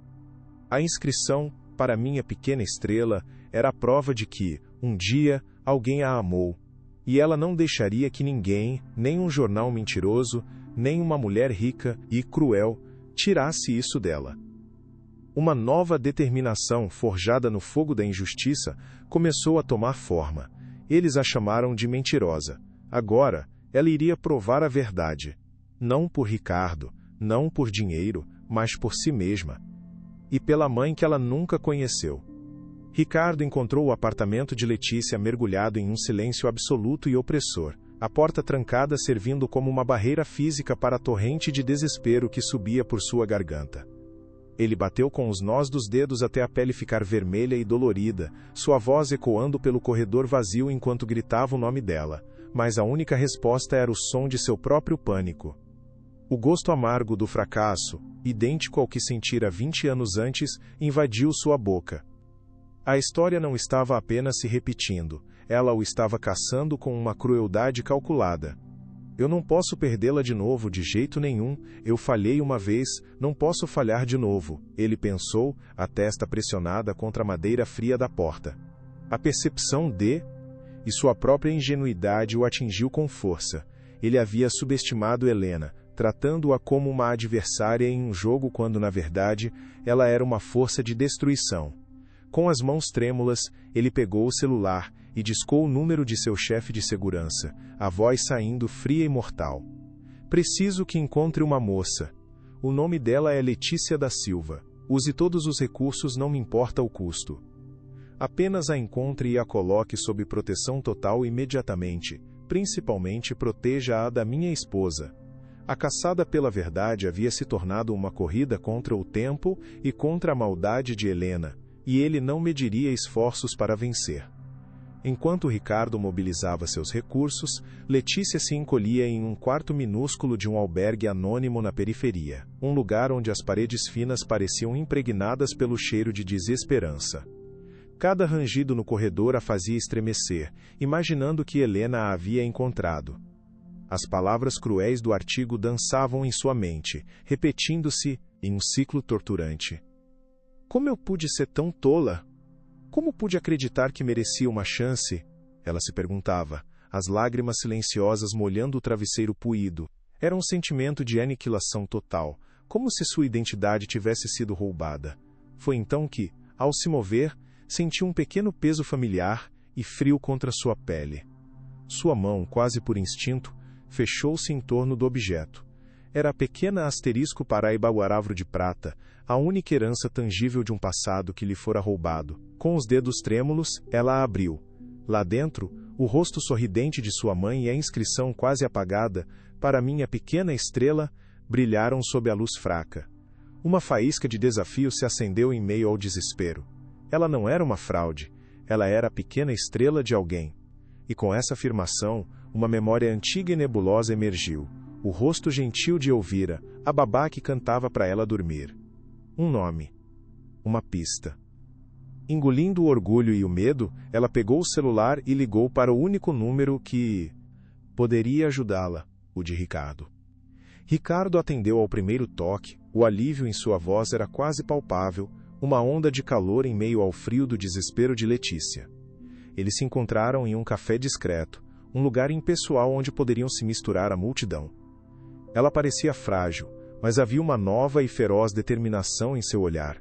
A inscrição, para minha pequena estrela, era a prova de que, um dia, alguém a amou. E ela não deixaria que ninguém, nem um jornal mentiroso, nem uma mulher rica e cruel, tirasse isso dela. Uma nova determinação, forjada no fogo da injustiça, começou a tomar forma. Eles a chamaram de mentirosa. Agora, ela iria provar a verdade. Não por Ricardo, não por dinheiro, mas por si mesma. E pela mãe que ela nunca conheceu. Ricardo encontrou o apartamento de Letícia mergulhado em um silêncio absoluto e opressor, a porta trancada servindo como uma barreira física para a torrente de desespero que subia por sua garganta. Ele bateu com os nós dos dedos até a pele ficar vermelha e dolorida, sua voz ecoando pelo corredor vazio enquanto gritava o nome dela, mas a única resposta era o som de seu próprio pânico. O gosto amargo do fracasso, idêntico ao que sentira 20 anos antes, invadiu sua boca. A história não estava apenas se repetindo, ela o estava caçando com uma crueldade calculada. Eu não posso perdê-la de novo de jeito nenhum, eu falhei uma vez, não posso falhar de novo, ele pensou, a testa pressionada contra a madeira fria da porta. A percepção e sua própria ingenuidade o atingiu com força. Ele havia subestimado Helena, tratando-a como uma adversária em um jogo quando, na verdade, ela era uma força de destruição. Com as mãos trêmulas, ele pegou o celular e discou o número de seu chefe de segurança, a voz saindo fria e mortal. Preciso que encontre uma moça. O nome dela é Letícia da Silva. Use todos os recursos, não me importa o custo. Apenas a encontre e a coloque sob proteção total imediatamente. principalmente proteja-a da minha esposa. A caçada pela verdade havia se tornado uma corrida contra o tempo e contra a maldade de Helena, e ele não mediria esforços para vencer. Enquanto Ricardo mobilizava seus recursos, Letícia se encolhia em um quarto minúsculo de um albergue anônimo na periferia, um lugar onde as paredes finas pareciam impregnadas pelo cheiro de desesperança. Cada rangido no corredor a fazia estremecer, imaginando que Helena a havia encontrado. As palavras cruéis do artigo dançavam em sua mente, repetindo-se em um ciclo torturante. Como eu pude ser tão tola? Como pude acreditar que merecia uma chance? Ela se perguntava, as lágrimas silenciosas molhando o travesseiro puído. Era um sentimento de aniquilação total, como se sua identidade tivesse sido roubada. Foi então que, ao se mover, sentiu um pequeno peso familiar e frio contra sua pele. Sua mão, quase por instinto, fechou-se em torno do objeto. Era a pequena asterisco Paraíba Guaravro de prata, a única herança tangível de um passado que lhe fora roubado. Com os dedos trêmulos, ela a abriu. Lá dentro, o rosto sorridente de sua mãe e a inscrição quase apagada, para minha pequena estrela, brilharam sob a luz fraca. Uma faísca de desafio se acendeu em meio ao desespero. Ela não era uma fraude, ela era a pequena estrela de alguém. E com essa afirmação, uma memória antiga e nebulosa emergiu. O rosto gentil de Elvira, a babá que cantava para ela dormir. Um nome. Uma pista. Engolindo o orgulho e o medo, ela pegou o celular e ligou para o único número que poderia ajudá-la, o de Ricardo. Ricardo atendeu ao primeiro toque, o alívio em sua voz era quase palpável, uma onda de calor em meio ao frio do desespero de Letícia. Eles se encontraram em um café discreto, um lugar impessoal onde poderiam se misturar à multidão. Ela parecia frágil, mas havia uma nova e feroz determinação em seu olhar.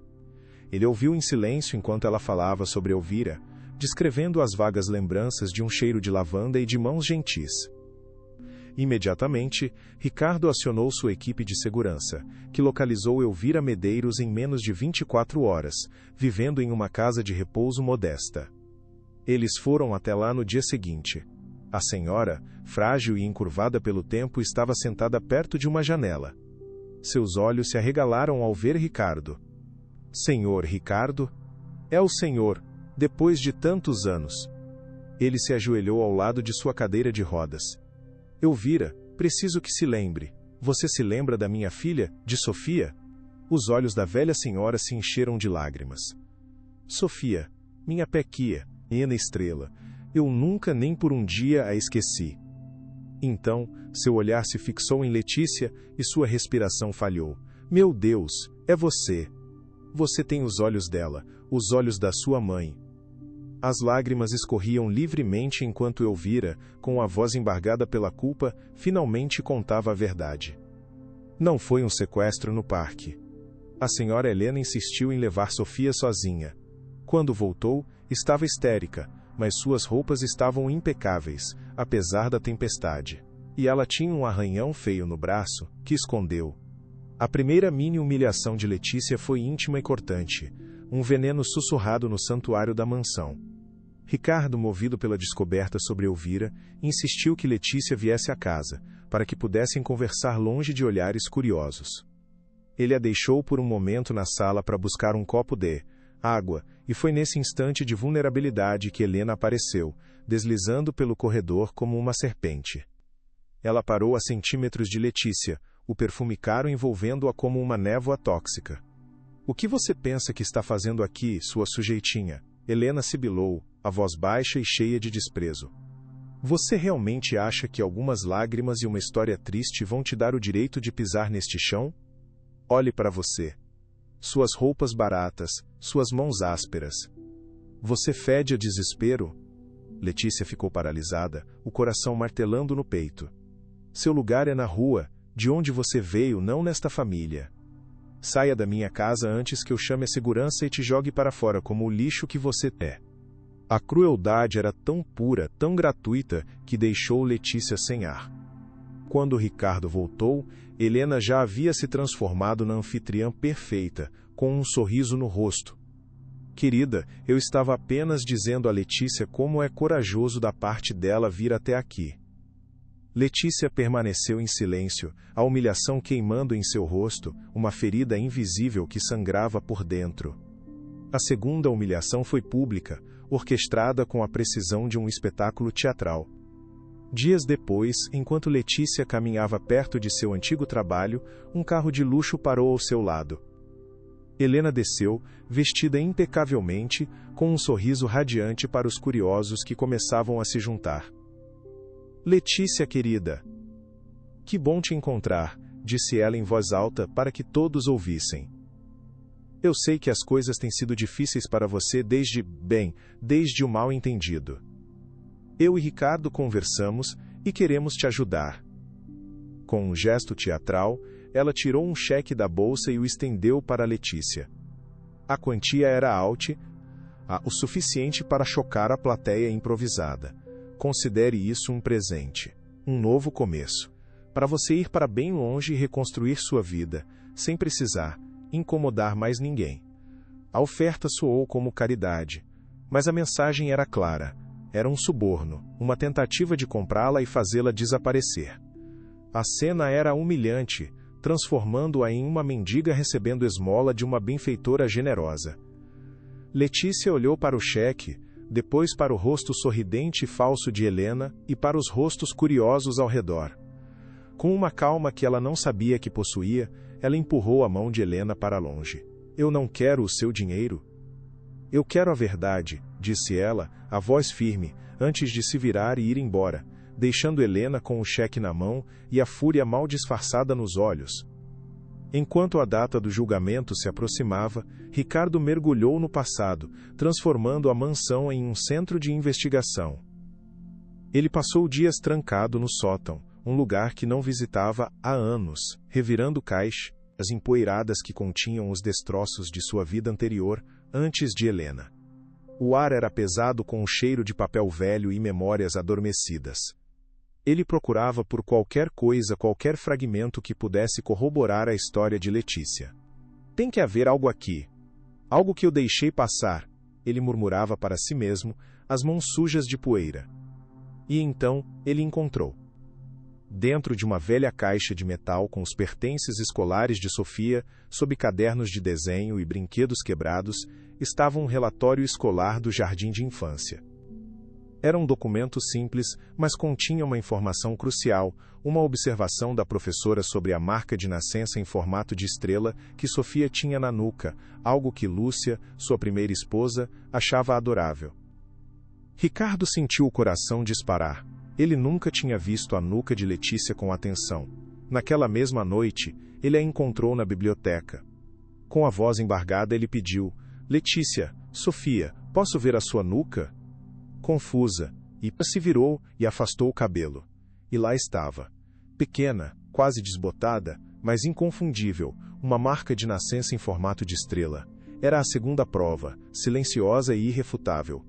Ele ouviu em silêncio enquanto ela falava sobre Elvira, descrevendo as vagas lembranças de um cheiro de lavanda e de mãos gentis. Imediatamente, Ricardo acionou sua equipe de segurança, que localizou Elvira Medeiros em menos de 24 horas, vivendo em uma casa de repouso modesta. Eles foram até lá no dia seguinte. A senhora, frágil e encurvada pelo tempo, estava sentada perto de uma janela. Seus olhos se arregalaram ao ver Ricardo. Senhor Ricardo? É o senhor, depois de tantos anos. Ele se ajoelhou ao lado de sua cadeira de rodas. Elvira, preciso que se lembre. Você se lembra da minha filha, de Sofia? Os olhos da velha senhora se encheram de lágrimas. Sofia, minha pequia, pequena estrela, eu nunca nem por um dia a esqueci. Então, seu olhar se fixou em Letícia e sua respiração falhou. Meu Deus, é você. Você tem os olhos dela, os olhos da sua mãe. As lágrimas escorriam livremente enquanto Elvira, com a voz embargada pela culpa, finalmente contava a verdade. Não foi um sequestro no parque. A senhora Helena insistiu em levar Sofia sozinha. Quando voltou, estava histérica, mas suas roupas estavam impecáveis, apesar da tempestade. E ela tinha um arranhão feio no braço, que escondeu. A primeira mini humilhação de Letícia foi íntima e cortante, um veneno sussurrado no santuário da mansão. Ricardo, movido pela descoberta sobre Elvira, insistiu que Letícia viesse à casa, para que pudessem conversar longe de olhares curiosos. Ele a deixou por um momento na sala para buscar um copo de água, e foi nesse instante de vulnerabilidade que Helena apareceu, deslizando pelo corredor como uma serpente. Ela parou a centímetros de Letícia, o perfume caro envolvendo-a como uma névoa tóxica. O que você pensa que está fazendo aqui, sua sujeitinha? Helena sibilou, a voz baixa e cheia de desprezo. Você realmente acha que algumas lágrimas e uma história triste vão te dar o direito de pisar neste chão? Olhe para você. Suas roupas baratas, suas mãos ásperas. Você fede a desespero? Letícia ficou paralisada, o coração martelando no peito. Seu lugar é na rua, de onde você veio, não nesta família. Saia da minha casa antes que eu chame a segurança e te jogue para fora como o lixo que você é. A crueldade era tão pura, tão gratuita, que deixou Letícia sem ar. Quando Ricardo voltou, Helena já havia se transformado na anfitriã perfeita, com um sorriso no rosto. Querida, eu estava apenas dizendo a Letícia como é corajoso da parte dela vir até aqui. Letícia permaneceu em silêncio, a humilhação queimando em seu rosto, uma ferida invisível que sangrava por dentro. A segunda humilhação foi pública, orquestrada com a precisão de um espetáculo teatral. Dias depois, enquanto Letícia caminhava perto de seu antigo trabalho, um carro de luxo parou ao seu lado. Helena desceu, vestida impecavelmente, com um sorriso radiante para os curiosos que começavam a se juntar. Letícia, querida. Que bom te encontrar, disse ela em voz alta para que todos ouvissem. Eu sei que as coisas têm sido difíceis para você desde o mal-entendido. Eu e Ricardo conversamos e queremos te ajudar. Com um gesto teatral, ela tirou um cheque da bolsa e o estendeu para Letícia. A quantia era alta, o suficiente para chocar a plateia improvisada. Considere isso um presente, um novo começo, para você ir para bem longe e reconstruir sua vida, sem precisar incomodar mais ninguém. A oferta soou como caridade, mas a mensagem era clara. Era um suborno, uma tentativa de comprá-la e fazê-la desaparecer. A cena era humilhante, transformando-a em uma mendiga recebendo esmola de uma benfeitora generosa. Letícia olhou para o cheque, depois para o rosto sorridente e falso de Helena e para os rostos curiosos ao redor. Com uma calma que ela não sabia que possuía, ela empurrou a mão de Helena para longe. Eu não quero o seu dinheiro. Eu quero a verdade, disse ela, a voz firme, antes de se virar e ir embora, deixando Helena com o cheque na mão e a fúria mal disfarçada nos olhos. Enquanto a data do julgamento se aproximava, Ricardo mergulhou no passado, transformando a mansão em um centro de investigação. Ele passou dias trancado no sótão, um lugar que não visitava há anos, revirando caixas empoeiradas que continham os destroços de sua vida anterior, antes de Helena. O ar era pesado com o cheiro de papel velho e memórias adormecidas. Ele procurava por qualquer coisa, qualquer fragmento que pudesse corroborar a história de Letícia. Tem que haver algo aqui. Algo que eu deixei passar, ele murmurava para si mesmo, as mãos sujas de poeira. E então, ele encontrou. Dentro de uma velha caixa de metal com os pertences escolares de Sofia, sob cadernos de desenho e brinquedos quebrados, estava um relatório escolar do jardim de infância. Era um documento simples, mas continha uma informação crucial, uma observação da professora sobre a marca de nascença em formato de estrela que Sofia tinha na nuca, algo que Lúcia, sua primeira esposa, achava adorável. Ricardo sentiu o coração disparar. Ele nunca tinha visto a nuca de Letícia com atenção. Naquela mesma noite, ele a encontrou na biblioteca. Com a voz embargada, ele pediu: Letícia, Sofia, posso ver a sua nuca? Confusa, Ipa se virou e afastou o cabelo. E lá estava. Pequena, quase desbotada, mas inconfundível, uma marca de nascença em formato de estrela. Era a segunda prova, silenciosa e irrefutável.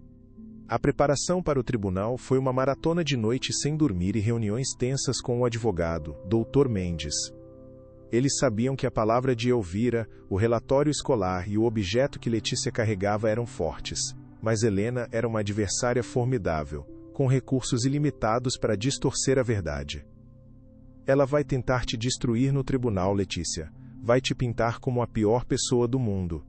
A preparação para o tribunal foi uma maratona de noite sem dormir e reuniões tensas com o advogado, Dr. Mendes. Eles sabiam que a palavra de Elvira, o relatório escolar e o objeto que Letícia carregava eram fortes. Mas Helena era uma adversária formidável, com recursos ilimitados para distorcer a verdade. Ela vai tentar te destruir no tribunal, Letícia. Vai te pintar como a pior pessoa do mundo.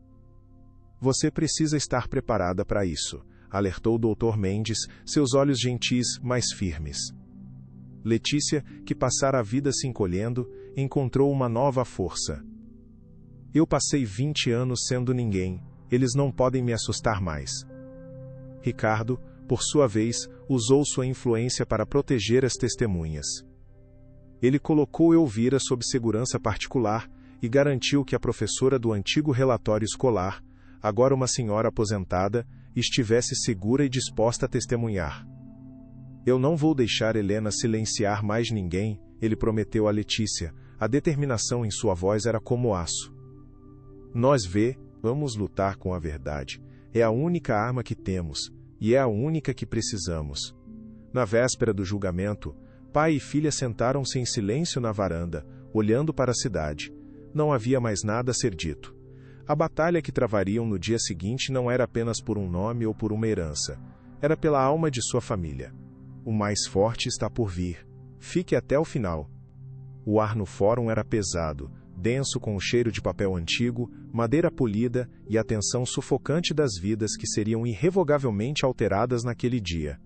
Você precisa estar preparada para isso, alertou o Dr. Mendes, seus olhos gentis, mais firmes. Letícia, que passara a vida se encolhendo, encontrou uma nova força. Eu passei 20 anos sendo ninguém, eles não podem me assustar mais. Ricardo, por sua vez, usou sua influência para proteger as testemunhas. Ele colocou Elvira sob segurança particular e garantiu que a professora do antigo relatório escolar, agora uma senhora aposentada, estivesse segura e disposta a testemunhar. Eu não vou deixar Helena silenciar mais ninguém, ele prometeu a Letícia. A determinação em sua voz era como aço. Vamos lutar com a verdade. É a única arma que temos, e é a única que precisamos. Na véspera do julgamento, pai e filha sentaram-se em silêncio na varanda, olhando para a cidade. Não havia mais nada a ser dito. A batalha que travariam no dia seguinte não era apenas por um nome ou por uma herança. Era pela alma de sua família. O mais forte está por vir. Fique até o final. O ar no fórum era pesado, denso com o cheiro de papel antigo, madeira polida e a tensão sufocante das vidas que seriam irrevogavelmente alteradas naquele dia.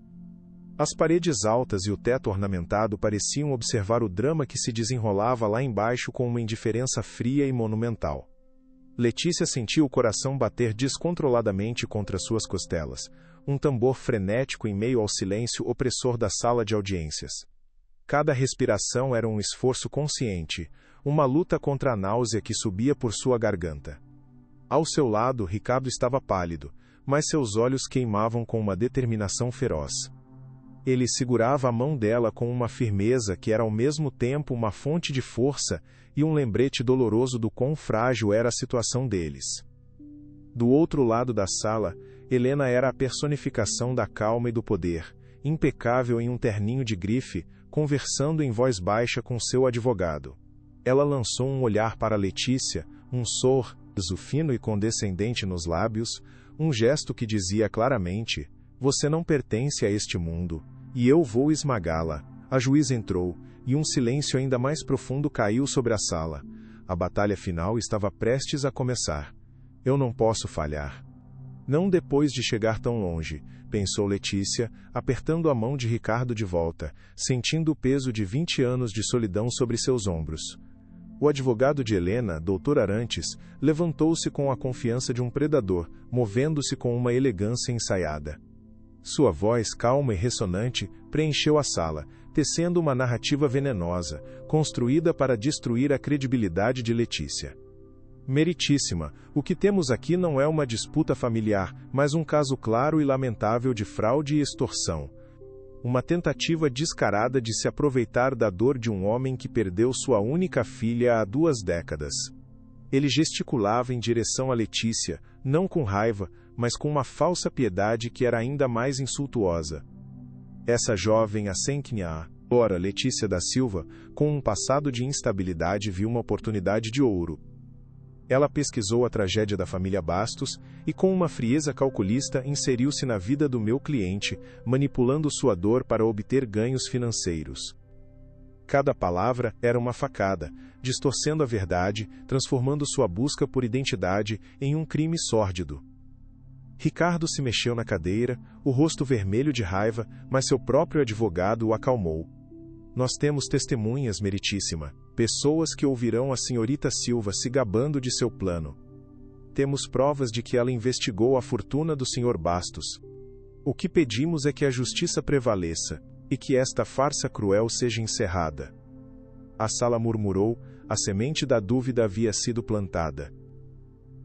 As paredes altas e o teto ornamentado pareciam observar o drama que se desenrolava lá embaixo com uma indiferença fria e monumental. Letícia sentiu o coração bater descontroladamente contra suas costelas, um tambor frenético em meio ao silêncio opressor da sala de audiências. Cada respiração era um esforço consciente, uma luta contra a náusea que subia por sua garganta. Ao seu lado, Ricardo estava pálido, mas seus olhos queimavam com uma determinação feroz. Ele segurava a mão dela com uma firmeza que era ao mesmo tempo uma fonte de força e um lembrete doloroso do quão frágil era a situação deles. Do outro lado da sala, Helena era a personificação da calma e do poder, impecável em um terninho de grife, conversando em voz baixa com seu advogado. Ela lançou um olhar para Letícia, um sorriso fino e condescendente nos lábios, um gesto que dizia claramente: "Você não pertence a este mundo, e eu vou esmagá-la." A juíza entrou, e um silêncio ainda mais profundo caiu sobre a sala. A batalha final estava prestes a começar. Eu não posso falhar. Não depois de chegar tão longe, pensou Letícia, apertando a mão de Ricardo de volta, sentindo o peso de 20 anos de solidão sobre seus ombros. O advogado de Helena, Dr. Arantes, levantou-se com a confiança de um predador, movendo-se com uma elegância ensaiada. Sua voz calma e ressonante preencheu a sala, tecendo uma narrativa venenosa, construída para destruir a credibilidade de Letícia. Meritíssima, o que temos aqui não é uma disputa familiar, mas um caso claro e lamentável de fraude e extorsão. Uma tentativa descarada de se aproveitar da dor de um homem que perdeu sua única filha há 2 décadas. Ele gesticulava em direção a Letícia, não com raiva, mas com uma falsa piedade que era ainda mais insultuosa. Essa jovem Asenquinha, ora Letícia da Silva, com um passado de instabilidade, viu uma oportunidade de ouro. Ela pesquisou a tragédia da família Bastos e, com uma frieza calculista, inseriu-se na vida do meu cliente, manipulando sua dor para obter ganhos financeiros. Cada palavra era uma facada, distorcendo a verdade, transformando sua busca por identidade em um crime sórdido. Ricardo se mexeu na cadeira, o rosto vermelho de raiva, mas seu próprio advogado o acalmou. Nós temos testemunhas, Meritíssima, pessoas que ouvirão a senhorita Silva se gabando de seu plano. Temos provas de que ela investigou a fortuna do Sr. Bastos. O que pedimos é que a justiça prevaleça, e que esta farsa cruel seja encerrada. A sala murmurou, a semente da dúvida havia sido plantada.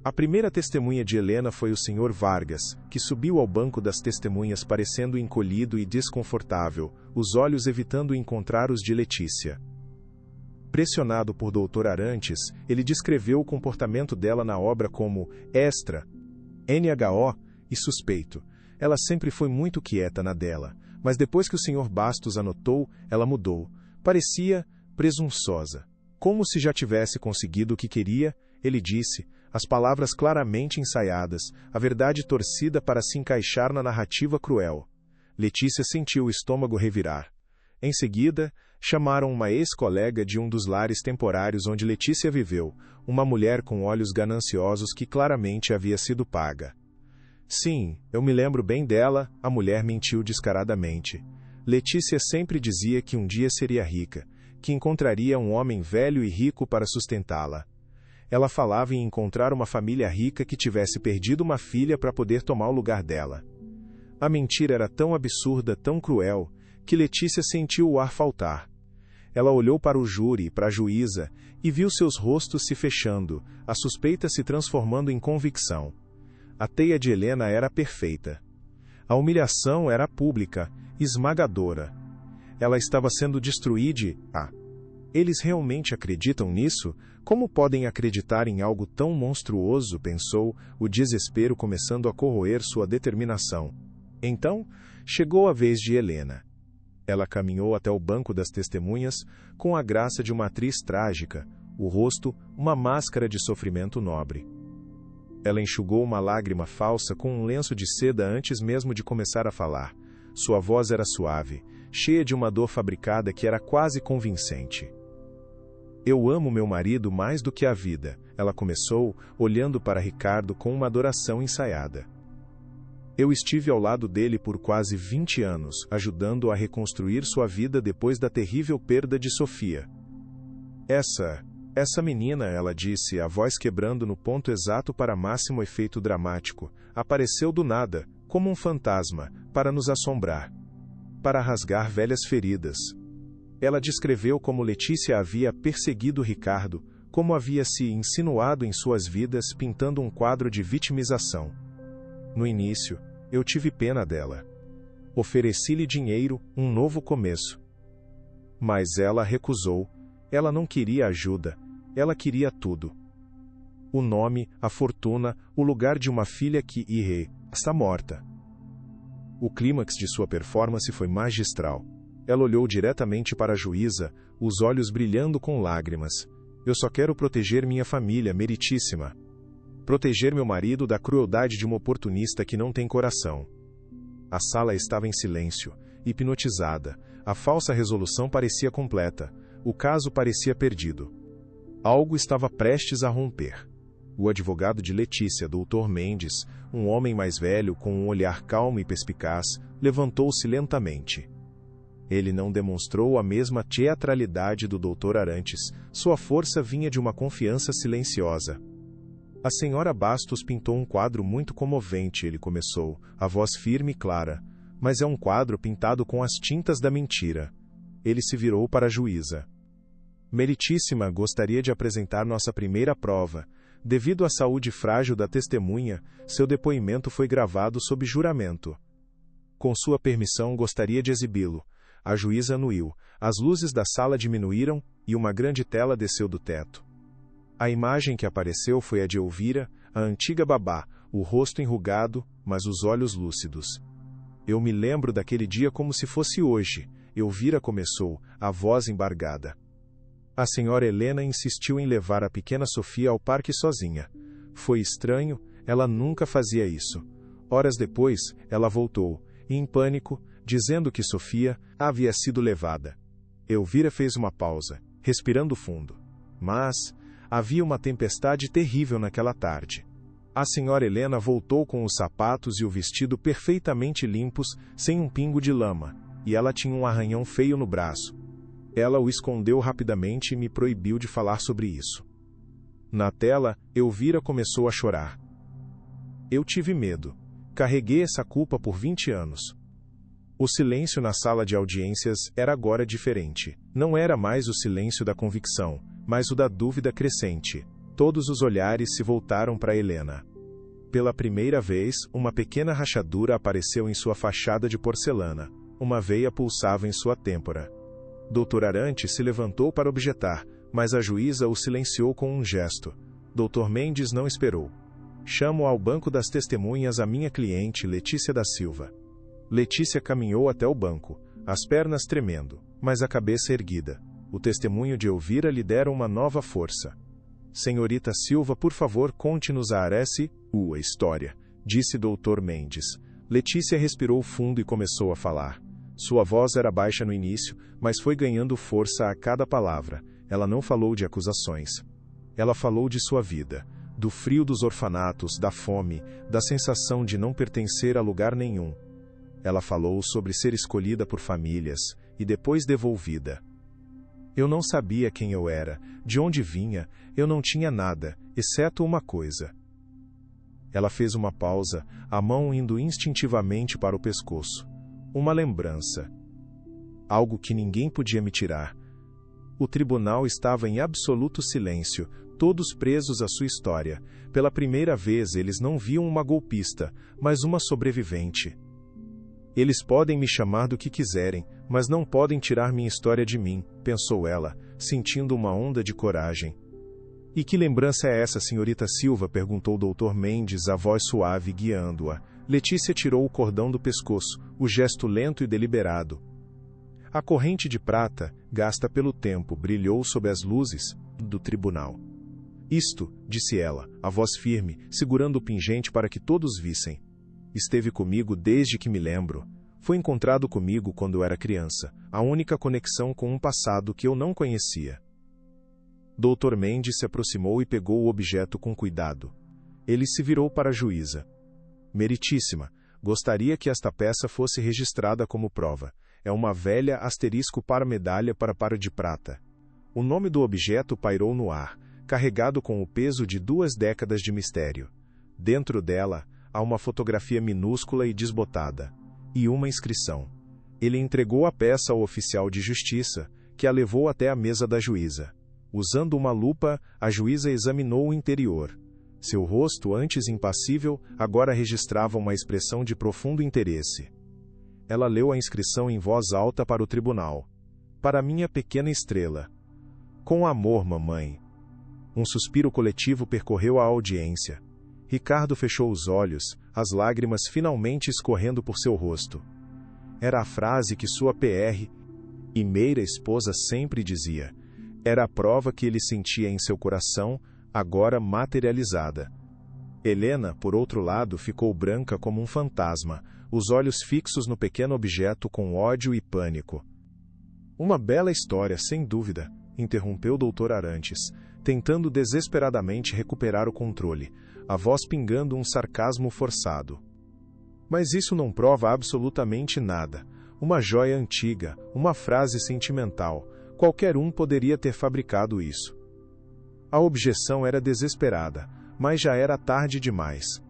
A primeira testemunha de Helena foi o Sr. Vargas, que subiu ao banco das testemunhas parecendo encolhido e desconfortável, os olhos evitando encontrar os de Letícia. Pressionado por Dr. Arantes, ele descreveu o comportamento dela na obra como extra, NHO e suspeito. Ela sempre foi muito quieta na dela, mas depois que o Sr. Bastos a notou, ela mudou. Parecia presunçosa. Como se já tivesse conseguido o que queria, ele disse, as palavras claramente ensaiadas, a verdade torcida para se encaixar na narrativa cruel. Letícia sentiu o estômago revirar. Em seguida, chamaram uma ex-colega de um dos lares temporários onde Letícia viveu, uma mulher com olhos gananciosos que claramente havia sido paga. Sim, eu me lembro bem dela, a mulher mentiu descaradamente. Letícia sempre dizia que um dia seria rica, que encontraria um homem velho e rico para sustentá-la. Ela falava em encontrar uma família rica que tivesse perdido uma filha para poder tomar o lugar dela. A mentira era tão absurda, tão cruel, que Letícia sentiu o ar faltar. Ela olhou para o júri e para a juíza e viu seus rostos se fechando, a suspeita se transformando em convicção. A teia de Helena era perfeita. A humilhação era pública, esmagadora. Ela estava sendo destruída. Eles realmente acreditam nisso? Como podem acreditar em algo tão monstruoso? Pensou, o desespero começando a corroer sua determinação. Então, chegou a vez de Helena. Ela caminhou até o banco das testemunhas, com a graça de uma atriz trágica, o rosto, uma máscara de sofrimento nobre. Ela enxugou uma lágrima falsa com um lenço de seda antes mesmo de começar a falar. Sua voz era suave, cheia de uma dor fabricada que era quase convincente. Eu amo meu marido mais do que a vida, ela começou, olhando para Ricardo com uma adoração ensaiada. Eu estive ao lado dele por quase 20 anos, ajudando-o a reconstruir sua vida depois da terrível perda de Sofia. Essa menina, ela disse, a voz quebrando no ponto exato para máximo efeito dramático, apareceu do nada, como um fantasma, para nos assombrar, para rasgar velhas feridas. Ela descreveu como Letícia havia perseguido Ricardo, como havia se insinuado em suas vidas pintando um quadro de vitimização. No início, eu tive pena dela. Ofereci-lhe dinheiro, um novo começo. Mas ela recusou. Ela não queria ajuda, ela queria tudo. O nome, a fortuna, o lugar de uma filha que está morta. O clímax de sua performance foi magistral. Ela olhou diretamente para a juíza, os olhos brilhando com lágrimas. Eu só quero proteger minha família, meritíssima. Proteger meu marido da crueldade de uma oportunista que não tem coração. A sala estava em silêncio, hipnotizada. A falsa resolução parecia completa. O caso parecia perdido. Algo estava prestes a romper. O advogado de Letícia, Dr. Mendes, um homem mais velho com um olhar calmo e perspicaz, levantou-se lentamente. Ele não demonstrou a mesma teatralidade do Dr. Arantes, sua força vinha de uma confiança silenciosa. A senhora Bastos pintou um quadro muito comovente, ele começou, a voz firme e clara, mas é um quadro pintado com as tintas da mentira. Ele se virou para a juíza. Meritíssima, gostaria de apresentar nossa primeira prova. Devido à saúde frágil da testemunha, seu depoimento foi gravado sob juramento. Com sua permissão, gostaria de exibi-lo. A juíza anuiu, as luzes da sala diminuíram e uma grande tela desceu do teto. A imagem que apareceu foi a de Elvira, a antiga babá, o rosto enrugado, mas os olhos lúcidos. Eu me lembro daquele dia como se fosse hoje. Elvira começou, a voz embargada. A senhora Helena insistiu em levar a pequena Sofia ao parque sozinha. Foi estranho, ela nunca fazia isso. Horas depois, ela voltou, em pânico, dizendo que Sofia havia sido levada. Elvira fez uma pausa, respirando fundo. Mas havia uma tempestade terrível naquela tarde. A senhora Helena voltou com os sapatos e o vestido perfeitamente limpos, sem um pingo de lama, e ela tinha um arranhão feio no braço. Ela o escondeu rapidamente e me proibiu de falar sobre isso. Na tela, Elvira começou a chorar. Eu tive medo. Carreguei essa culpa por 20 anos. O silêncio na sala de audiências era agora diferente. Não era mais o silêncio da convicção, mas o da dúvida crescente. Todos os olhares se voltaram para Helena. Pela primeira vez, uma pequena rachadura apareceu em sua fachada de porcelana. Uma veia pulsava em sua têmpora. Dr. Arantes se levantou para objetar, mas a juíza o silenciou com um gesto. Dr. Mendes não esperou. Chamo ao banco das testemunhas a minha cliente, Letícia da Silva. Letícia caminhou até o banco, as pernas tremendo, mas a cabeça erguida. O testemunho de Elvira lhe dera uma nova força. Senhorita Silva, por favor, conte-nos a história, disse Dr. Mendes. Letícia respirou fundo e começou a falar. Sua voz era baixa no início, mas foi ganhando força a cada palavra. Ela não falou de acusações. Ela falou de sua vida, do frio dos orfanatos, da fome, da sensação de não pertencer a lugar nenhum. Ela falou sobre ser escolhida por famílias, e depois devolvida. Eu não sabia quem eu era, de onde vinha, eu não tinha nada, exceto uma coisa. Ela fez uma pausa, a mão indo instintivamente para o pescoço. Uma lembrança. Algo que ninguém podia me tirar. O tribunal estava em absoluto silêncio, todos presos à sua história. Pela primeira vez eles não viam uma golpista, mas uma sobrevivente. Eles podem me chamar do que quiserem, mas não podem tirar minha história de mim, pensou ela, sentindo uma onda de coragem. E que lembrança é essa, senhorita Silva? Perguntou o Dr. Mendes, a voz suave guiando-a. Letícia tirou o cordão do pescoço, o gesto lento e deliberado. A corrente de prata, gasta pelo tempo, brilhou sob as luzes do tribunal. Isto, disse ela, a voz firme, segurando o pingente para que todos vissem. Esteve comigo desde que me lembro. Foi encontrado comigo quando eu era criança, a única conexão com um passado que eu não conhecia. Dr. Mendes se aproximou e pegou o objeto com cuidado. Ele se virou para a juíza. Meritíssima, gostaria que esta peça fosse registrada como prova. É uma velha asterisco para medalha para par de prata. O nome do objeto pairou no ar, carregado com o peso de 2 décadas de mistério. Dentro dela, há uma fotografia minúscula e desbotada. E uma inscrição. Ele entregou a peça ao oficial de justiça, que a levou até a mesa da juíza. Usando uma lupa, a juíza examinou o interior. Seu rosto, antes impassível, agora registrava uma expressão de profundo interesse. Ela leu a inscrição em voz alta para o tribunal. Para minha pequena estrela. Com amor, mamãe. Um suspiro coletivo percorreu a audiência. Ricardo fechou os olhos, as lágrimas finalmente escorrendo por seu rosto. Era a frase que sua PR e meira esposa sempre dizia. Era a prova que ele sentia em seu coração, agora materializada. Helena, por outro lado, ficou branca como um fantasma, os olhos fixos no pequeno objeto com ódio e pânico. Uma bela história, sem dúvida, interrompeu Dr. Arantes, tentando desesperadamente recuperar o controle, a voz pingando um sarcasmo forçado. Mas isso não prova absolutamente nada. Uma joia antiga, uma frase sentimental, qualquer um poderia ter fabricado isso. A objeção era desesperada, mas já era tarde demais.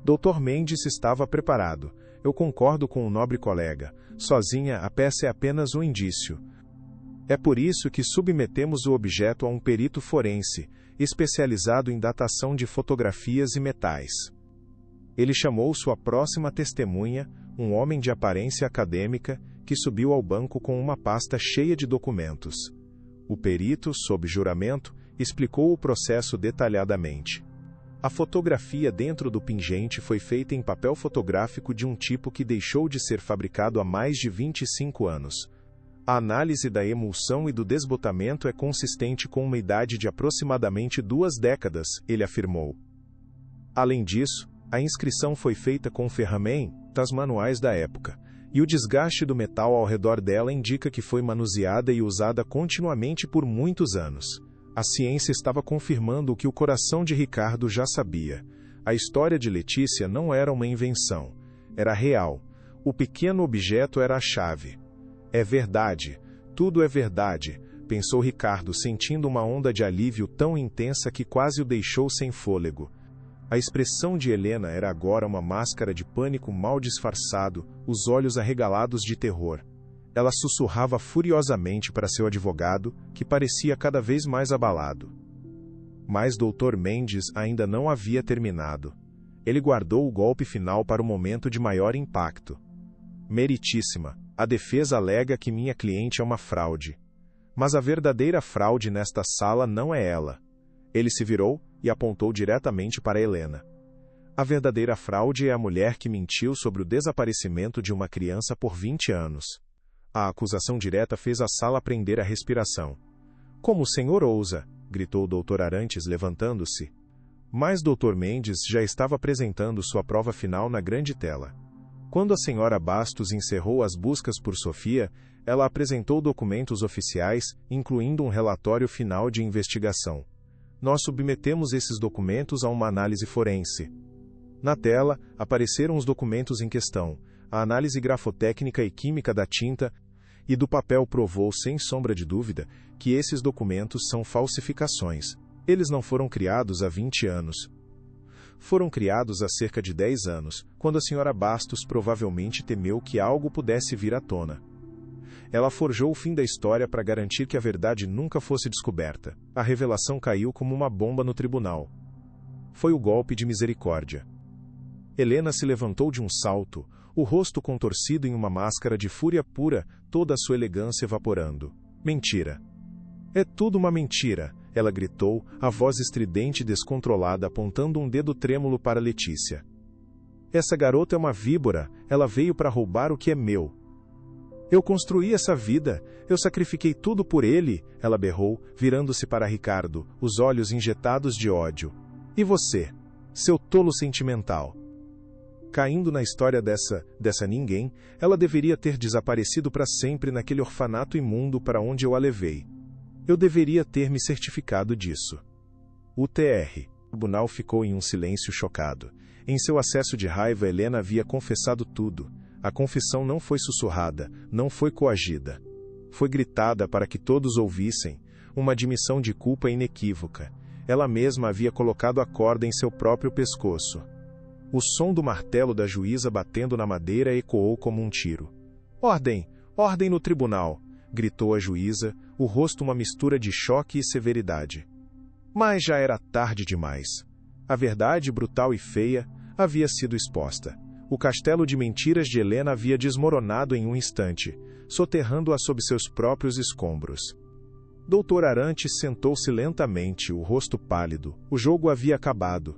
Dr. Mendes estava preparado. Eu concordo com o nobre colega. Sozinha, a peça é apenas um indício. É por isso que submetemos o objeto a um perito forense, especializado em datação de fotografias e metais. Ele chamou sua próxima testemunha, um homem de aparência acadêmica, que subiu ao banco com uma pasta cheia de documentos. O perito, sob juramento, explicou o processo detalhadamente. A fotografia dentro do pingente foi feita em papel fotográfico de um tipo que deixou de ser fabricado há mais de 25 anos. A análise da emulsão e do desbotamento é consistente com uma idade de aproximadamente 2 décadas, ele afirmou. Além disso, a inscrição foi feita com ferramentas manuais da época, e o desgaste do metal ao redor dela indica que foi manuseada e usada continuamente por muitos anos. A ciência estava confirmando o que o coração de Ricardo já sabia. A história de Letícia não era uma invenção. Era real. O pequeno objeto era a chave. É verdade. Tudo é verdade, pensou Ricardo, sentindo uma onda de alívio tão intensa que quase o deixou sem fôlego. A expressão de Helena era agora uma máscara de pânico mal disfarçado, os olhos arregalados de terror. Ela sussurrava furiosamente para seu advogado, que parecia cada vez mais abalado. Mas Dr. Mendes ainda não havia terminado. Ele guardou o golpe final para o momento de maior impacto. Meritíssima, a defesa alega que minha cliente é uma fraude. Mas a verdadeira fraude nesta sala não é ela. Ele se virou e apontou diretamente para Helena. A verdadeira fraude é a mulher que mentiu sobre o desaparecimento de uma criança por 20 anos. A acusação direta fez a sala prender a respiração. Como o senhor ousa? Gritou o Dr. Arantes, levantando-se. Mas Dr. Mendes já estava apresentando sua prova final na grande tela. Quando a senhora Bastos encerrou as buscas por Sofia, ela apresentou documentos oficiais, incluindo um relatório final de investigação. Nós submetemos esses documentos a uma análise forense. Na tela, apareceram os documentos em questão. A análise grafotécnica e química da tinta e do papel provou, sem sombra de dúvida, que esses documentos são falsificações. Eles não foram criados há 20 anos. Foram criados há cerca de 10 anos, quando a senhora Bastos provavelmente temeu que algo pudesse vir à tona. Ela forjou o fim da história para garantir que a verdade nunca fosse descoberta. A revelação caiu como uma bomba no tribunal. Foi o golpe de misericórdia. Helena se levantou de um salto, o rosto contorcido em uma máscara de fúria pura, toda a sua elegância evaporando. Mentira. É tudo uma mentira, ela gritou, a voz estridente e descontrolada apontando um dedo trêmulo para Letícia. Essa garota é uma víbora, ela veio para roubar o que é meu. Eu construí essa vida, eu sacrifiquei tudo por ele, ela berrou, virando-se para Ricardo, os olhos injetados de ódio. E você? Seu tolo sentimental. Caindo na história dessa ninguém, ela deveria ter desaparecido para sempre naquele orfanato imundo para onde eu a levei. Eu deveria ter me certificado disso. O tribunal ficou em um silêncio chocado. Em seu acesso de raiva, Helena havia confessado tudo. A confissão não foi sussurrada, não foi coagida. Foi gritada para que todos ouvissem, uma admissão de culpa inequívoca. Ela mesma havia colocado a corda em seu próprio pescoço. O som do martelo da juíza batendo na madeira ecoou como um tiro. "Ordem! Ordem no tribunal!" gritou a juíza, o rosto uma mistura de choque e severidade. Mas já era tarde demais. A verdade brutal e feia havia sido exposta. O castelo de mentiras de Helena havia desmoronado em um instante, soterrando-a sob seus próprios escombros. Dr. Arantes sentou-se lentamente, o rosto pálido. O jogo havia acabado.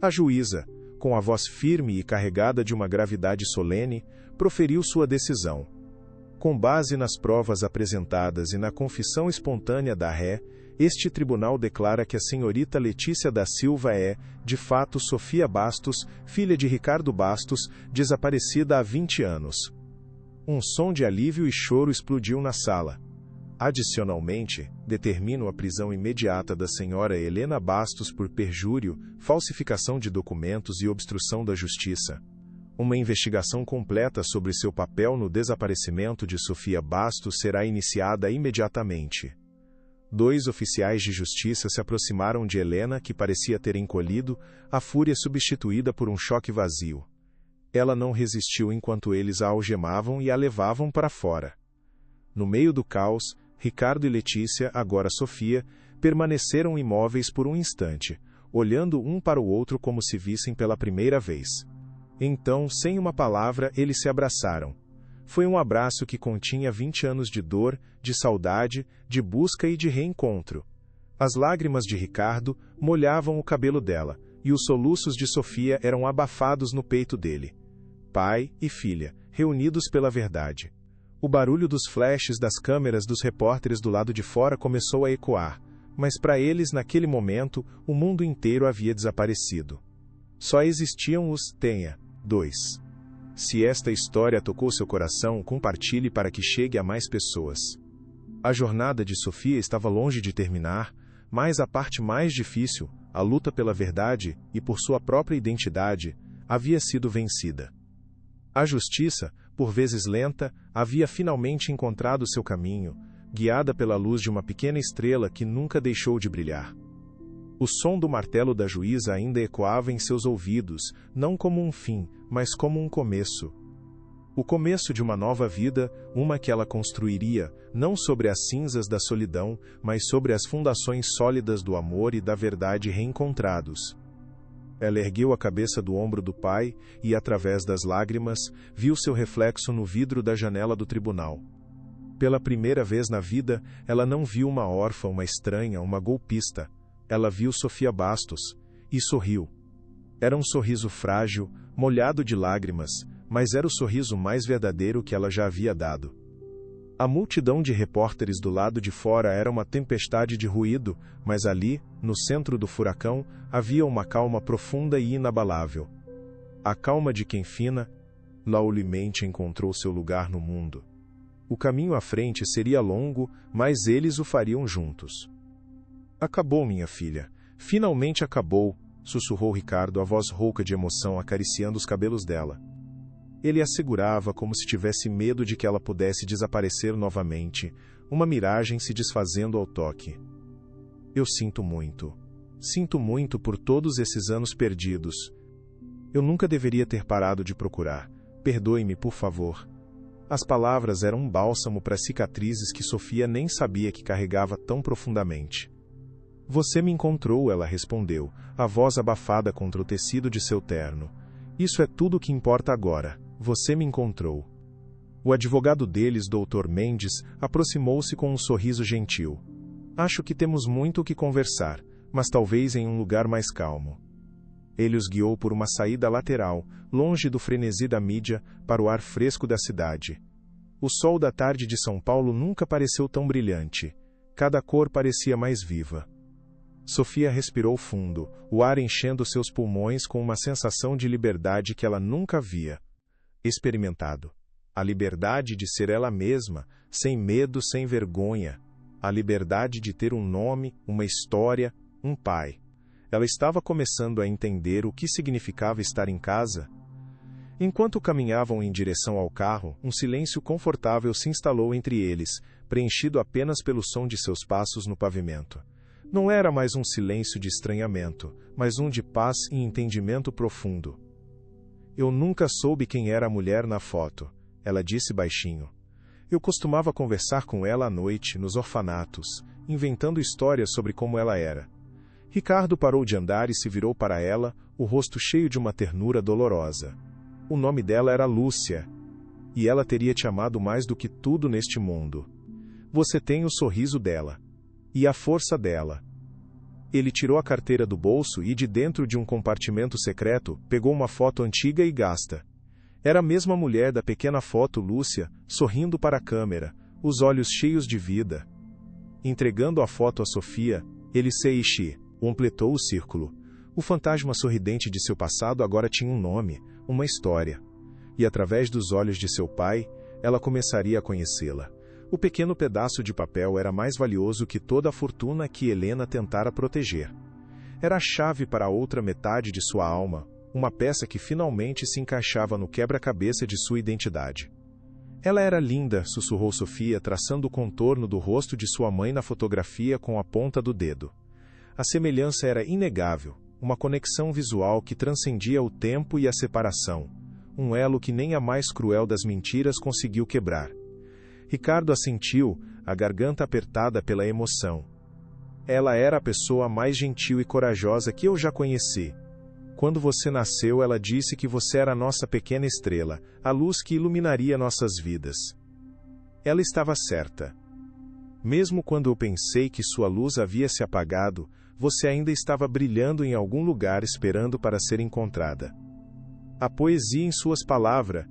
A juíza, com a voz firme e carregada de uma gravidade solene, proferiu sua decisão. Com base nas provas apresentadas e na confissão espontânea da ré, este tribunal declara que a senhorita Letícia da Silva é, de fato, Sofia Bastos, filha de Ricardo Bastos, desaparecida há 20 anos. Um som de alívio e choro explodiu na sala. Adicionalmente, determino a prisão imediata da senhora Helena Bastos por perjúrio, falsificação de documentos e obstrução da justiça. Uma investigação completa sobre seu papel no desaparecimento de Sofia Bastos será iniciada imediatamente. 2 oficiais de justiça se aproximaram de Helena, que parecia ter encolhido, a fúria substituída por um choque vazio. Ela não resistiu enquanto eles a algemavam e a levavam para fora. No meio do caos, Ricardo e Letícia, agora Sofia, permaneceram imóveis por um instante, olhando um para o outro como se vissem pela primeira vez. Então, sem uma palavra, eles se abraçaram. Foi um abraço que continha 20 anos de dor, de saudade, de busca e de reencontro. As lágrimas de Ricardo molhavam o cabelo dela, e os soluços de Sofia eram abafados no peito dele. Pai e filha, reunidos pela verdade. O barulho dos flashes das câmeras dos repórteres do lado de fora começou a ecoar, mas para eles, naquele momento, o mundo inteiro havia desaparecido. Só existiam os Tenha 2. Se esta história tocou seu coração, compartilhe para que chegue a mais pessoas. A jornada de Sofia estava longe de terminar, mas a parte mais difícil, a luta pela verdade e por sua própria identidade, havia sido vencida. A justiça, por vezes lenta, havia finalmente encontrado seu caminho, guiada pela luz de uma pequena estrela que nunca deixou de brilhar. O som do martelo da juíza ainda ecoava em seus ouvidos, não como um fim, mas como um começo. O começo de uma nova vida, uma que ela construiria, não sobre as cinzas da solidão, mas sobre as fundações sólidas do amor e da verdade reencontrados. Ela ergueu a cabeça do ombro do pai e, através das lágrimas, viu seu reflexo no vidro da janela do tribunal. Pela primeira vez na vida, ela não viu uma órfã, uma estranha, uma golpista. Ela viu Sofia Bastos, e sorriu. Era um sorriso frágil, molhado de lágrimas, mas era o sorriso mais verdadeiro que ela já havia dado. A multidão de repórteres do lado de fora era uma tempestade de ruído, mas ali, no centro do furacão, havia uma calma profunda e inabalável. A calma de quem finalmente encontrou seu lugar no mundo. O caminho à frente seria longo, mas eles o fariam juntos. "Acabou, minha filha. Finalmente acabou", sussurrou Ricardo, a voz rouca de emoção acariciando os cabelos dela. Ele a segurava como se tivesse medo de que ela pudesse desaparecer novamente, uma miragem se desfazendo ao toque. "Eu sinto muito. Sinto muito por todos esses anos perdidos. Eu nunca deveria ter parado de procurar. Perdoe-me, por favor." As palavras eram um bálsamo para cicatrizes que Sofia nem sabia que carregava tão profundamente. "Você me encontrou", ela respondeu, a voz abafada contra o tecido de seu terno. "Isso é tudo o que importa agora. Você me encontrou." O advogado deles, Dr. Mendes, aproximou-se com um sorriso gentil. "Acho que temos muito o que conversar, mas talvez em um lugar mais calmo." Ele os guiou por uma saída lateral, longe do frenesi da mídia, para o ar fresco da cidade. O sol da tarde de São Paulo nunca pareceu tão brilhante. Cada cor parecia mais viva. Sofia respirou fundo, o ar enchendo seus pulmões com uma sensação de liberdade que ela nunca havia experimentado. A liberdade de ser ela mesma, sem medo, sem vergonha. A liberdade de ter um nome, uma história, um pai. Ela estava começando a entender o que significava estar em casa. Enquanto caminhavam em direção ao carro, um silêncio confortável se instalou entre eles, preenchido apenas pelo som de seus passos no pavimento. Não era mais um silêncio de estranhamento, mas um de paz e entendimento profundo. Eu nunca soube quem era a mulher na foto, ela disse baixinho. Eu costumava conversar com ela à noite, nos orfanatos, inventando histórias sobre como ela era. Ricardo parou de andar e se virou para ela, o rosto cheio de uma ternura dolorosa. O nome dela era Lúcia, e ela teria te amado mais do que tudo neste mundo. Você tem o sorriso dela, e a força dela. Ele tirou a carteira do bolso e, de dentro de um compartimento secreto, pegou uma foto antiga e gasta. Era a mesma mulher da pequena foto, Lúcia, sorrindo para a câmera, os olhos cheios de vida. Entregando a foto a Sofia, ele Seiichi completou o círculo. O fantasma sorridente de seu passado agora tinha um nome, uma história. E através dos olhos de seu pai, ela começaria a conhecê-la. O pequeno pedaço de papel era mais valioso que toda a fortuna que Helena tentara proteger. Era a chave para a outra metade de sua alma, uma peça que finalmente se encaixava no quebra-cabeça de sua identidade. Ela era linda, sussurrou Sofia, traçando o contorno do rosto de sua mãe na fotografia com a ponta do dedo. A semelhança era inegável, uma conexão visual que transcendia o tempo e a separação, um elo que nem a mais cruel das mentiras conseguiu quebrar. Ricardo assentiu, a garganta apertada pela emoção. Ela era a pessoa mais gentil e corajosa que eu já conheci. Quando você nasceu, ela disse que você era a nossa pequena estrela, a luz que iluminaria nossas vidas. Ela estava certa. Mesmo quando eu pensei que sua luz havia se apagado, você ainda estava brilhando em algum lugar esperando para ser encontrada. A poesia em suas palavras.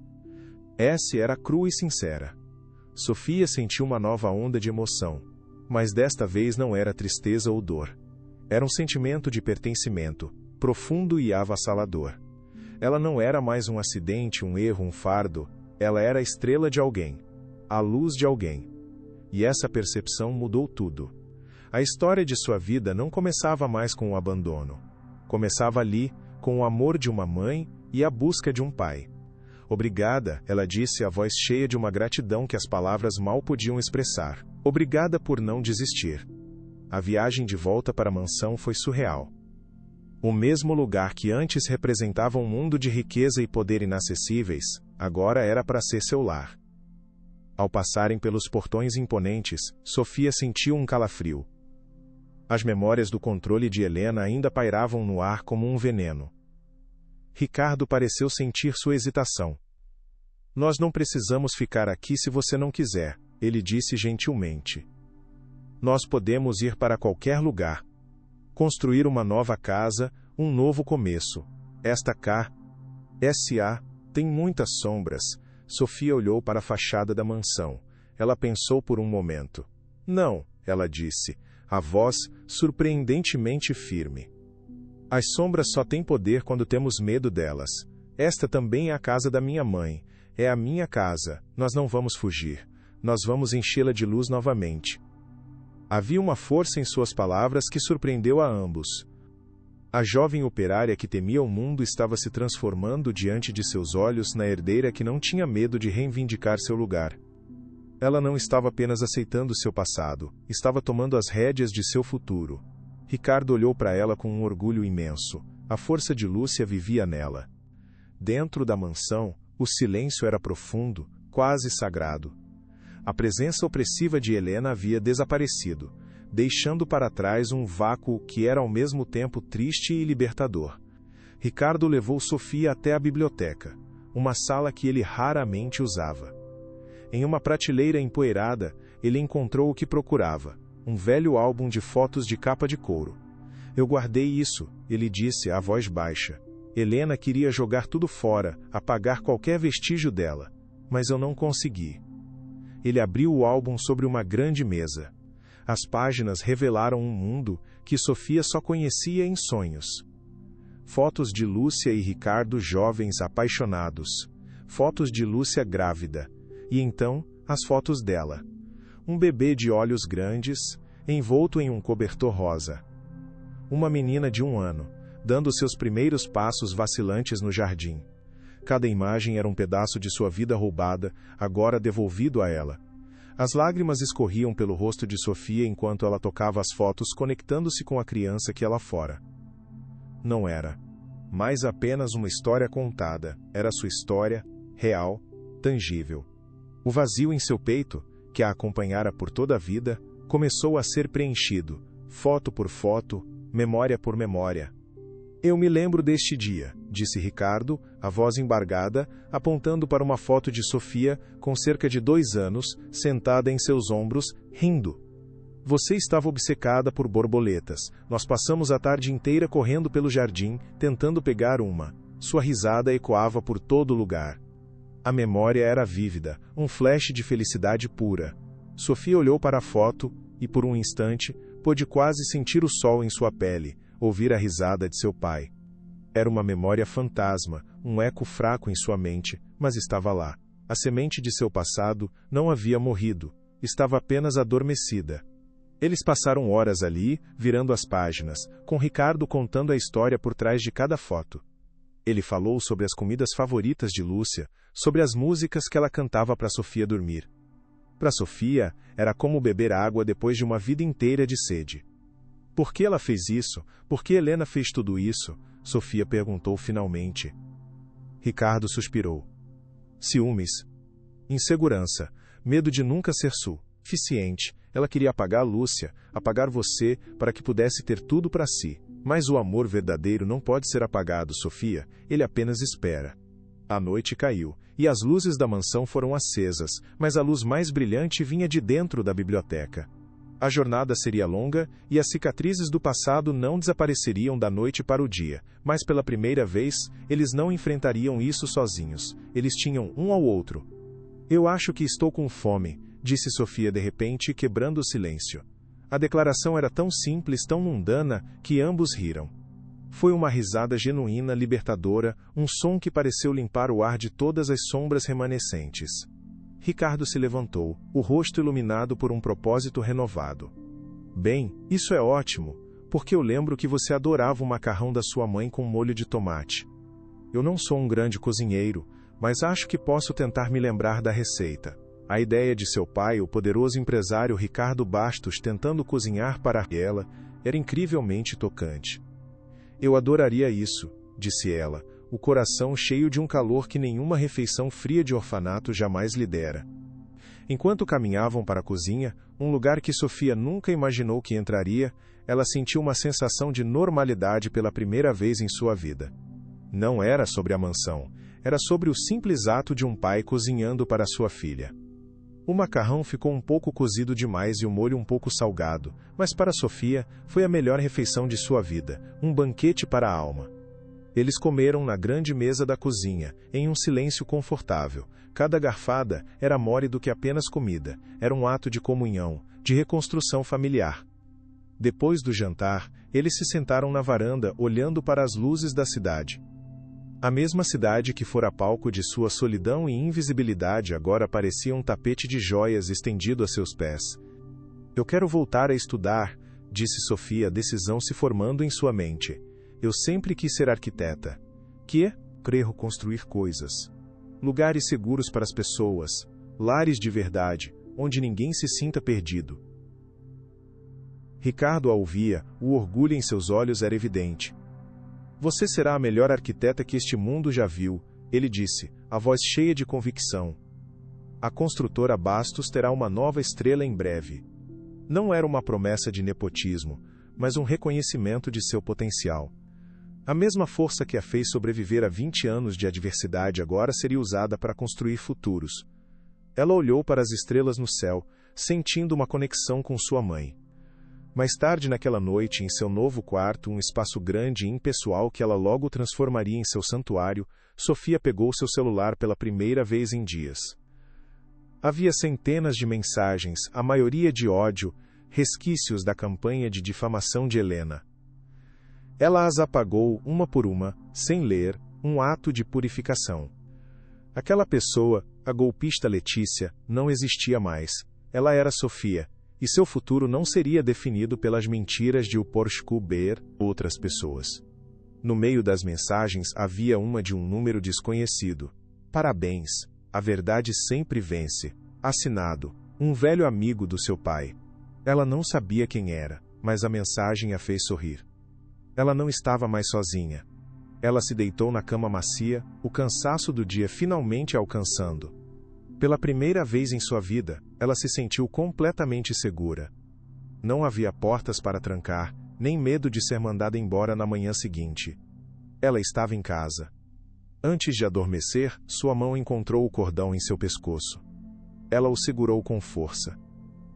Essa era crua e sincera. Sofia sentiu uma nova onda de emoção, mas desta vez não era tristeza ou dor. Era um sentimento de pertencimento, profundo e avassalador. Ela não era mais um acidente, um erro, um fardo. Ela era a estrela de alguém, a luz de alguém. E essa percepção mudou tudo. A história de sua vida não começava mais com o abandono. Começava ali, com o amor de uma mãe e a busca de um pai. Obrigada, ela disse, a voz cheia de uma gratidão que as palavras mal podiam expressar. Obrigada por não desistir. A viagem de volta para a mansão foi surreal. O mesmo lugar que antes representava um mundo de riqueza e poder inacessíveis, agora era para ser seu lar. Ao passarem pelos portões imponentes, Sofia sentiu um calafrio. As memórias do controle de Helena ainda pairavam no ar como um veneno. Ricardo pareceu sentir sua hesitação. Nós não precisamos ficar aqui se você não quiser, ele disse gentilmente. Nós podemos ir para qualquer lugar. Construir uma nova casa, um novo começo. Esta S.A. tem muitas sombras. Sofia olhou para a fachada da mansão. Ela pensou por um momento. Não, ela disse, a voz surpreendentemente firme. As sombras só têm poder quando temos medo delas. Esta também é a casa da minha mãe. É a minha casa. Nós não vamos fugir. Nós vamos enchê-la de luz novamente. Havia uma força em suas palavras que surpreendeu a ambos. A jovem operária que temia o mundo estava se transformando diante de seus olhos na herdeira que não tinha medo de reivindicar seu lugar. Ela não estava apenas aceitando seu passado, estava tomando as rédeas de seu futuro. Ricardo olhou para ela com um orgulho imenso. A força de Lúcia vivia nela. Dentro da mansão, o silêncio era profundo, quase sagrado. A presença opressiva de Helena havia desaparecido, deixando para trás um vácuo que era ao mesmo tempo triste e libertador. Ricardo levou Sofia até a biblioteca, uma sala que ele raramente usava. Em uma prateleira empoeirada, ele encontrou o que procurava, um velho álbum de fotos de capa de couro. Eu guardei isso, ele disse, a voz baixa. Helena queria jogar tudo fora, apagar qualquer vestígio dela, mas eu não consegui. Ele abriu o álbum sobre uma grande mesa. As páginas revelaram um mundo que Sofia só conhecia em sonhos. Fotos de Lúcia e Ricardo jovens apaixonados. Fotos de Lúcia grávida. E então, as fotos dela. Um bebê de olhos grandes, envolto em um cobertor rosa. Uma menina de 1 ano, dando seus primeiros passos vacilantes no jardim. Cada imagem era um pedaço de sua vida roubada, agora devolvido a ela. As lágrimas escorriam pelo rosto de Sofia enquanto ela tocava as fotos, conectando-se com a criança que ela fora. Não era mais apenas uma história contada, era sua história, real, tangível. O vazio em seu peito, que a acompanhara por toda a vida, começou a ser preenchido, foto por foto, memória por memória. Eu me lembro deste dia, disse Ricardo, a voz embargada, apontando para uma foto de Sofia, com cerca de 2 anos, sentada em seus ombros, rindo. Você estava obcecada por borboletas. Nós passamos a tarde inteira correndo pelo jardim, tentando pegar uma. Sua risada ecoava por todo lugar. A memória era vívida, um flash de felicidade pura. Sofia olhou para a foto e, por um instante, pôde quase sentir o sol em sua pele, ouvir a risada de seu pai. Era uma memória fantasma, um eco fraco em sua mente, mas estava lá. A semente de seu passado não havia morrido, estava apenas adormecida. Eles passaram horas ali, virando as páginas, com Ricardo contando a história por trás de cada foto. Ele falou sobre as comidas favoritas de Lúcia, sobre as músicas que ela cantava para Sofia dormir. Para Sofia, era como beber água depois de uma vida inteira de sede. Por que ela fez isso? Por que Helena fez tudo isso? Sofia perguntou finalmente. Ricardo suspirou. Ciúmes. Insegurança. Medo de nunca ser suficiente. Ela queria apagar Lúcia, apagar você, para que pudesse ter tudo para si. Mas o amor verdadeiro não pode ser apagado, Sofia. Ele apenas espera. A noite caiu, e as luzes da mansão foram acesas, mas a luz mais brilhante vinha de dentro da biblioteca. A jornada seria longa, e as cicatrizes do passado não desapareceriam da noite para o dia, mas pela primeira vez, eles não enfrentariam isso sozinhos. Eles tinham um ao outro. Eu acho que estou com fome, disse Sofia de repente, quebrando o silêncio. A declaração era tão simples, tão mundana, que ambos riram. Foi uma risada genuína, libertadora, um som que pareceu limpar o ar de todas as sombras remanescentes. Ricardo se levantou, o rosto iluminado por um propósito renovado. Bem, isso é ótimo, porque eu lembro que você adorava o macarrão da sua mãe com molho de tomate. Eu não sou um grande cozinheiro, mas acho que posso tentar me lembrar da receita. A ideia de seu pai, o poderoso empresário Ricardo Bastos, tentando cozinhar para ela, era incrivelmente tocante. Eu adoraria isso, disse ela, o coração cheio de um calor que nenhuma refeição fria de orfanato jamais lhe dera. Enquanto caminhavam para a cozinha, um lugar que Sofia nunca imaginou que entraria, ela sentiu uma sensação de normalidade pela primeira vez em sua vida. Não era sobre a mansão, era sobre o simples ato de um pai cozinhando para sua filha. O macarrão ficou um pouco cozido demais e o molho um pouco salgado, mas para Sofia foi a melhor refeição de sua vida, um banquete para a alma. Eles comeram na grande mesa da cozinha, em um silêncio confortável. Cada garfada era mole do que apenas comida, era um ato de comunhão, de reconstrução familiar. Depois do jantar, eles se sentaram na varanda, olhando para as luzes da cidade. A mesma cidade que fora palco de sua solidão e invisibilidade agora parecia um tapete de joias estendido a seus pés. Eu quero voltar a estudar, disse Sofia, decisão se formando em sua mente. Eu sempre quis ser arquiteta. Quero construir coisas. Lugares seguros para as pessoas. Lares de verdade, onde ninguém se sinta perdido. Ricardo a ouvia, o orgulho em seus olhos era evidente. Você será a melhor arquiteta que este mundo já viu, ele disse, a voz cheia de convicção. A construtora Bastos terá uma nova estrela em breve. Não era uma promessa de nepotismo, mas um reconhecimento de seu potencial. A mesma força que a fez sobreviver a 20 anos de adversidade agora seria usada para construir futuros. Ela olhou para as estrelas no céu, sentindo uma conexão com sua mãe. Mais tarde naquela noite, em seu novo quarto, um espaço grande e impessoal que ela logo transformaria em seu santuário, Sofia pegou seu celular pela primeira vez em dias. Havia centenas de mensagens, a maioria de ódio, resquícios da campanha de difamação de Helena. Ela as apagou uma por uma, sem ler, um ato de purificação. Aquela pessoa, a golpista Letícia, não existia mais. Ela era Sofia, e seu futuro não seria definido pelas mentiras de o Porchkuber ou outras pessoas. No meio das mensagens havia uma de um número desconhecido. Parabéns, a verdade sempre vence. Assinado, um velho amigo do seu pai. Ela não sabia quem era, mas a mensagem a fez sorrir. Ela não estava mais sozinha. Ela se deitou na cama macia, o cansaço do dia finalmente a alcançando. Pela primeira vez em sua vida, ela se sentiu completamente segura. Não havia portas para trancar, nem medo de ser mandada embora na manhã seguinte. Ela estava em casa. Antes de adormecer, sua mão encontrou o cordão em seu pescoço. Ela o segurou com força.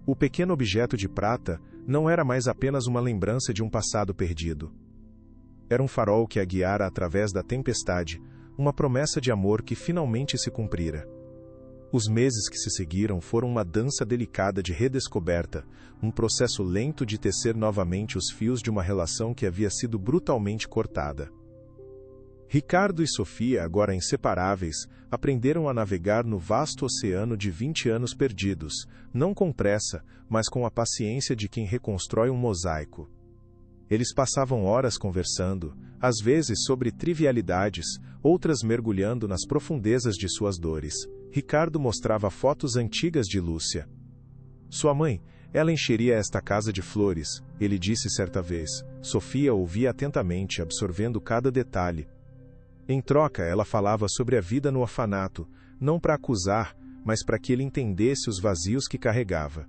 O pequeno objeto de prata não era mais apenas uma lembrança de um passado perdido. Era um farol que a guiara através da tempestade, uma promessa de amor que finalmente se cumprira. Os meses que se seguiram foram uma dança delicada de redescoberta, um processo lento de tecer novamente os fios de uma relação que havia sido brutalmente cortada. Ricardo e Sofia, agora inseparáveis, aprenderam a navegar no vasto oceano de 20 anos perdidos, não com pressa, mas com a paciência de quem reconstrói um mosaico. Eles passavam horas conversando, às vezes sobre trivialidades, outras mergulhando nas profundezas de suas dores. Ricardo mostrava fotos antigas de Lúcia. Sua mãe, ela encheria esta casa de flores, ele disse certa vez. Sofia ouvia atentamente, absorvendo cada detalhe. Em troca, ela falava sobre a vida no orfanato, não para acusar, mas para que ele entendesse os vazios que carregava.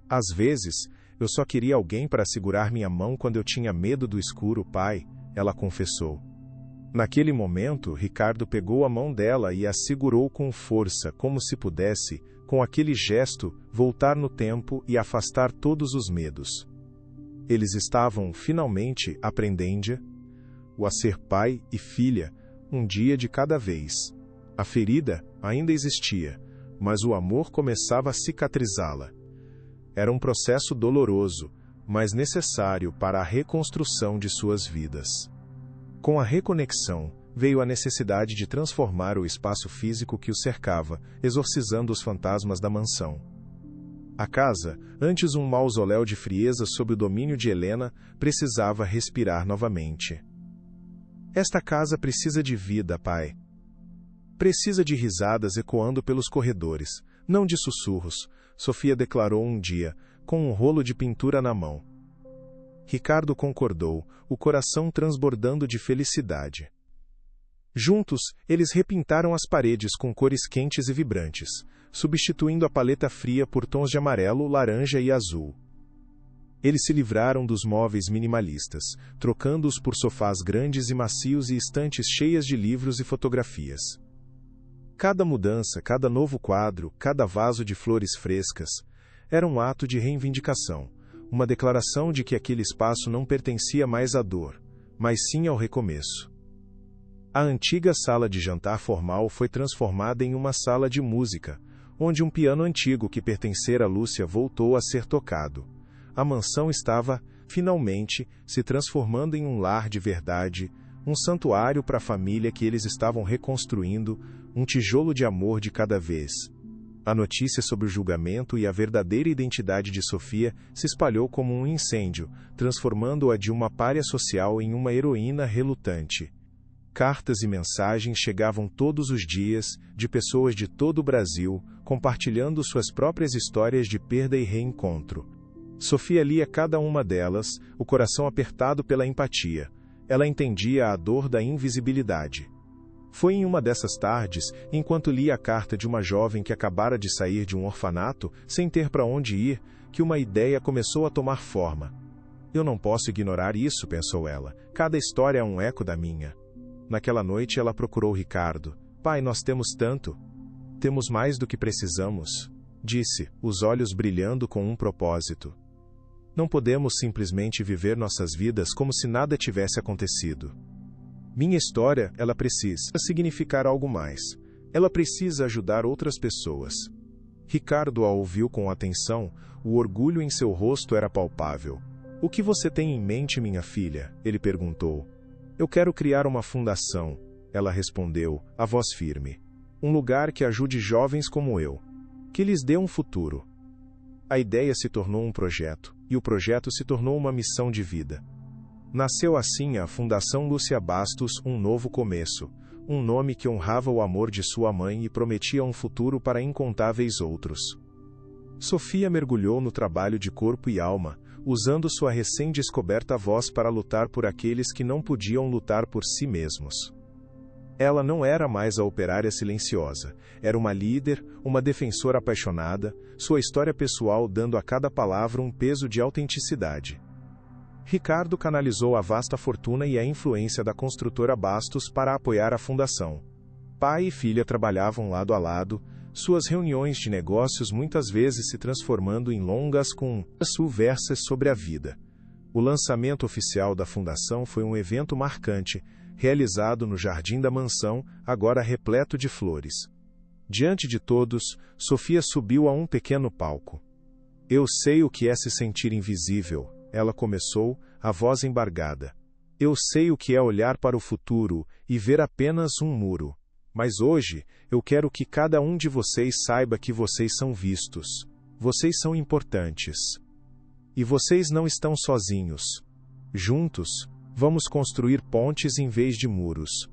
Às vezes, eu só queria alguém para segurar minha mão quando eu tinha medo do escuro, pai, ela confessou. Naquele momento, Ricardo pegou a mão dela e a segurou com força, como se pudesse, com aquele gesto, voltar no tempo e afastar todos os medos. Eles estavam, finalmente, aprendendo a ser pai e filha, um dia de cada vez. A ferida ainda existia, mas o amor começava a cicatrizá-la. Era um processo doloroso, mas necessário para a reconstrução de suas vidas. Com a reconexão, veio a necessidade de transformar o espaço físico que o cercava, exorcizando os fantasmas da mansão. A casa, antes um mausoléu de frieza sob o domínio de Helena, precisava respirar novamente. Esta casa precisa de vida, pai. Precisa de risadas ecoando pelos corredores, não de sussurros, Sofia declarou um dia, com um rolo de pintura na mão. Ricardo concordou, o coração transbordando de felicidade. Juntos, eles repintaram as paredes com cores quentes e vibrantes, substituindo a paleta fria por tons de amarelo, laranja e azul. Eles se livraram dos móveis minimalistas, trocando-os por sofás grandes e macios e estantes cheias de livros e fotografias. Cada mudança, cada novo quadro, cada vaso de flores frescas, era um ato de reivindicação, uma declaração de que aquele espaço não pertencia mais à dor, mas sim ao recomeço. A antiga sala de jantar formal foi transformada em uma sala de música, onde um piano antigo que pertencera a Lúcia voltou a ser tocado. A mansão estava, finalmente, se transformando em um lar de verdade, um santuário para a família que eles estavam reconstruindo, um tijolo de amor de cada vez. A notícia sobre o julgamento e a verdadeira identidade de Sofia se espalhou como um incêndio, transformando-a de uma pária social em uma heroína relutante. Cartas e mensagens chegavam todos os dias, de pessoas de todo o Brasil, compartilhando suas próprias histórias de perda e reencontro. Sofia lia cada uma delas, o coração apertado pela empatia. Ela entendia a dor da invisibilidade. Foi em uma dessas tardes, enquanto lia a carta de uma jovem que acabara de sair de um orfanato, sem ter para onde ir, que uma ideia começou a tomar forma. Eu não posso ignorar isso, pensou ela. Cada história é um eco da minha. Naquela noite ela procurou Ricardo. Pai, nós temos tanto. Temos mais do que precisamos, disse, os olhos brilhando com um propósito. Não podemos simplesmente viver nossas vidas como se nada tivesse acontecido. Minha história, ela precisa significar algo mais. Ela precisa ajudar outras pessoas. Ricardo a ouviu com atenção, O orgulho em seu rosto era palpável. "O que você tem em mente, minha filha?" ele perguntou. "Eu quero criar uma fundação", ela respondeu, a voz firme. "Um lugar que ajude jovens como eu. Que lhes dê um futuro." A ideia se tornou um projeto, e o projeto se tornou uma missão de vida. Nasceu assim a Fundação Lúcia Bastos, um novo começo, um nome que honrava o amor de sua mãe e prometia um futuro para incontáveis outros. Sofia mergulhou no trabalho de corpo e alma, usando sua recém-descoberta voz para lutar por aqueles que não podiam lutar por si mesmos. Ela não era mais a operária silenciosa, era uma líder, uma defensora apaixonada, sua história pessoal dando a cada palavra um peso de autenticidade. Ricardo canalizou a vasta fortuna e a influência da construtora Bastos para apoiar a fundação. Pai e filha trabalhavam lado a lado, suas reuniões de negócios muitas vezes se transformando em longas conversas sobre a vida. O lançamento oficial da fundação foi um evento marcante, realizado no jardim da mansão, agora repleto de flores. Diante de todos, Sofia subiu a um pequeno palco. "Eu sei o que é se sentir invisível", ela começou, a voz embargada. "Eu sei o que é olhar para o futuro e ver apenas um muro. Mas hoje, eu quero que cada um de vocês saiba que vocês são vistos. Vocês são importantes. E vocês não estão sozinhos. Juntos, vamos construir pontes em vez de muros."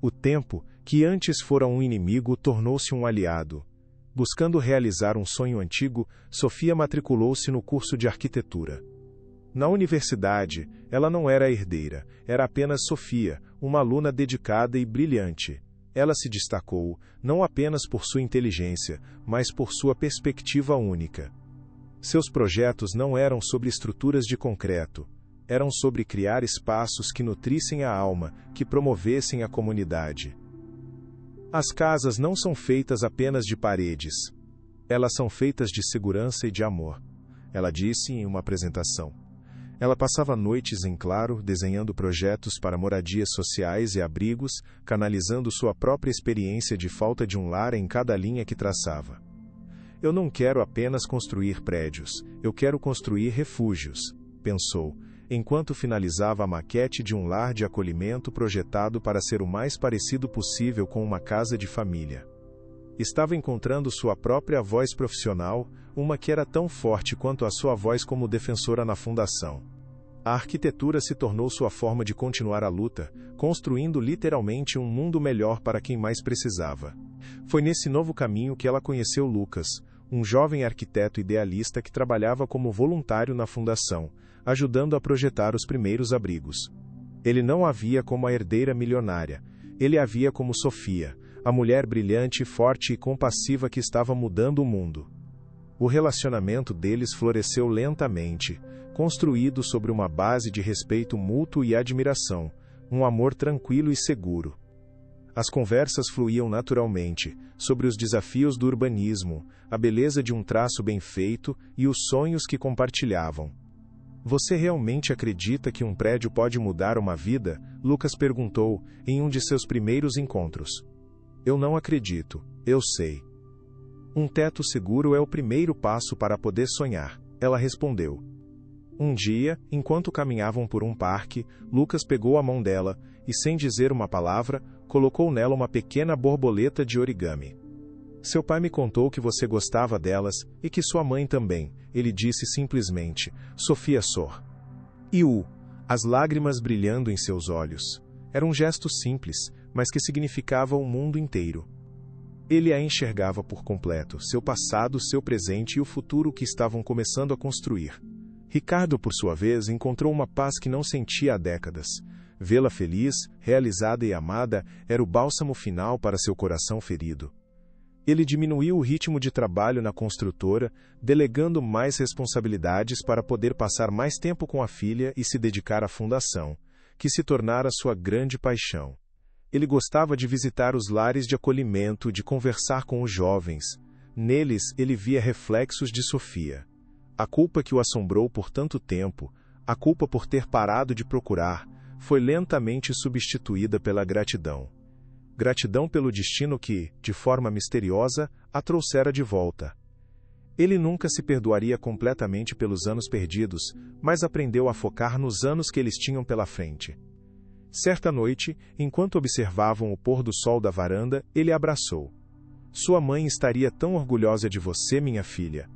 O tempo, que antes fora um inimigo, tornou-se um aliado. Buscando realizar um sonho antigo, Sofia matriculou-se no curso de arquitetura. Na universidade, ela não era herdeira, era apenas Sofia, uma aluna dedicada e brilhante. Ela se destacou, não apenas por sua inteligência, mas por sua perspectiva única. Seus projetos não eram sobre estruturas de concreto. Eram sobre criar espaços que nutrissem a alma, que promovessem a comunidade. As casas não são feitas apenas de paredes. Elas são feitas de segurança e de amor, ela disse em uma apresentação. Ela passava noites em claro, desenhando projetos para moradias sociais e abrigos, canalizando sua própria experiência de falta de um lar em cada linha que traçava. "Eu não quero apenas construir prédios, eu quero construir refúgios", pensou, enquanto finalizava a maquete de um lar de acolhimento projetado para ser o mais parecido possível com uma casa de família. Estava encontrando sua própria voz profissional, uma que era tão forte quanto a sua voz como defensora na fundação. A arquitetura se tornou sua forma de continuar a luta, construindo literalmente um mundo melhor para quem mais precisava. Foi nesse novo caminho que ela conheceu Lucas, um jovem arquiteto idealista que trabalhava como voluntário na fundação, ajudando a projetar os primeiros abrigos. Ele não a via como a herdeira milionária, ele a via como Sofia, a mulher brilhante, forte e compassiva que estava mudando o mundo. O relacionamento deles floresceu lentamente, construído sobre uma base de respeito mútuo e admiração, um amor tranquilo e seguro. As conversas fluíam naturalmente, sobre os desafios do urbanismo, a beleza de um traço bem feito e os sonhos que compartilhavam. "Você realmente acredita que um prédio pode mudar uma vida?" Lucas perguntou, em um de seus primeiros encontros. "Eu não acredito, eu sei." "Um teto seguro é o primeiro passo para poder sonhar", ela respondeu. Um dia, enquanto caminhavam por um parque, Lucas pegou a mão dela e, sem dizer uma palavra, colocou nela uma pequena borboleta de origami. "Seu pai me contou que você gostava delas e que sua mãe também", ele disse simplesmente, "Sofia Sor." As lágrimas brilhando em seus olhos. Era um gesto simples, mas que significava o mundo inteiro. Ele a enxergava por completo, seu passado, seu presente e o futuro que estavam começando a construir. Ricardo, por sua vez, encontrou uma paz que não sentia há décadas. Vê-la feliz, realizada e amada era o bálsamo final para seu coração ferido. Ele diminuiu o ritmo de trabalho na construtora, delegando mais responsabilidades para poder passar mais tempo com a filha e se dedicar à fundação, que se tornara sua grande paixão. Ele gostava de visitar os lares de acolhimento, de conversar com os jovens. Neles, ele via reflexos de Sofia. A culpa que o assombrou por tanto tempo, a culpa por ter parado de procurar, foi lentamente substituída pela gratidão. Gratidão pelo destino que, de forma misteriosa, a trouxera de volta. Ele nunca se perdoaria completamente pelos anos perdidos, mas aprendeu a focar nos anos que eles tinham pela frente. Certa noite, enquanto observavam o pôr do sol da varanda, ele a abraçou. Sua mãe estaria tão orgulhosa de você, minha filha.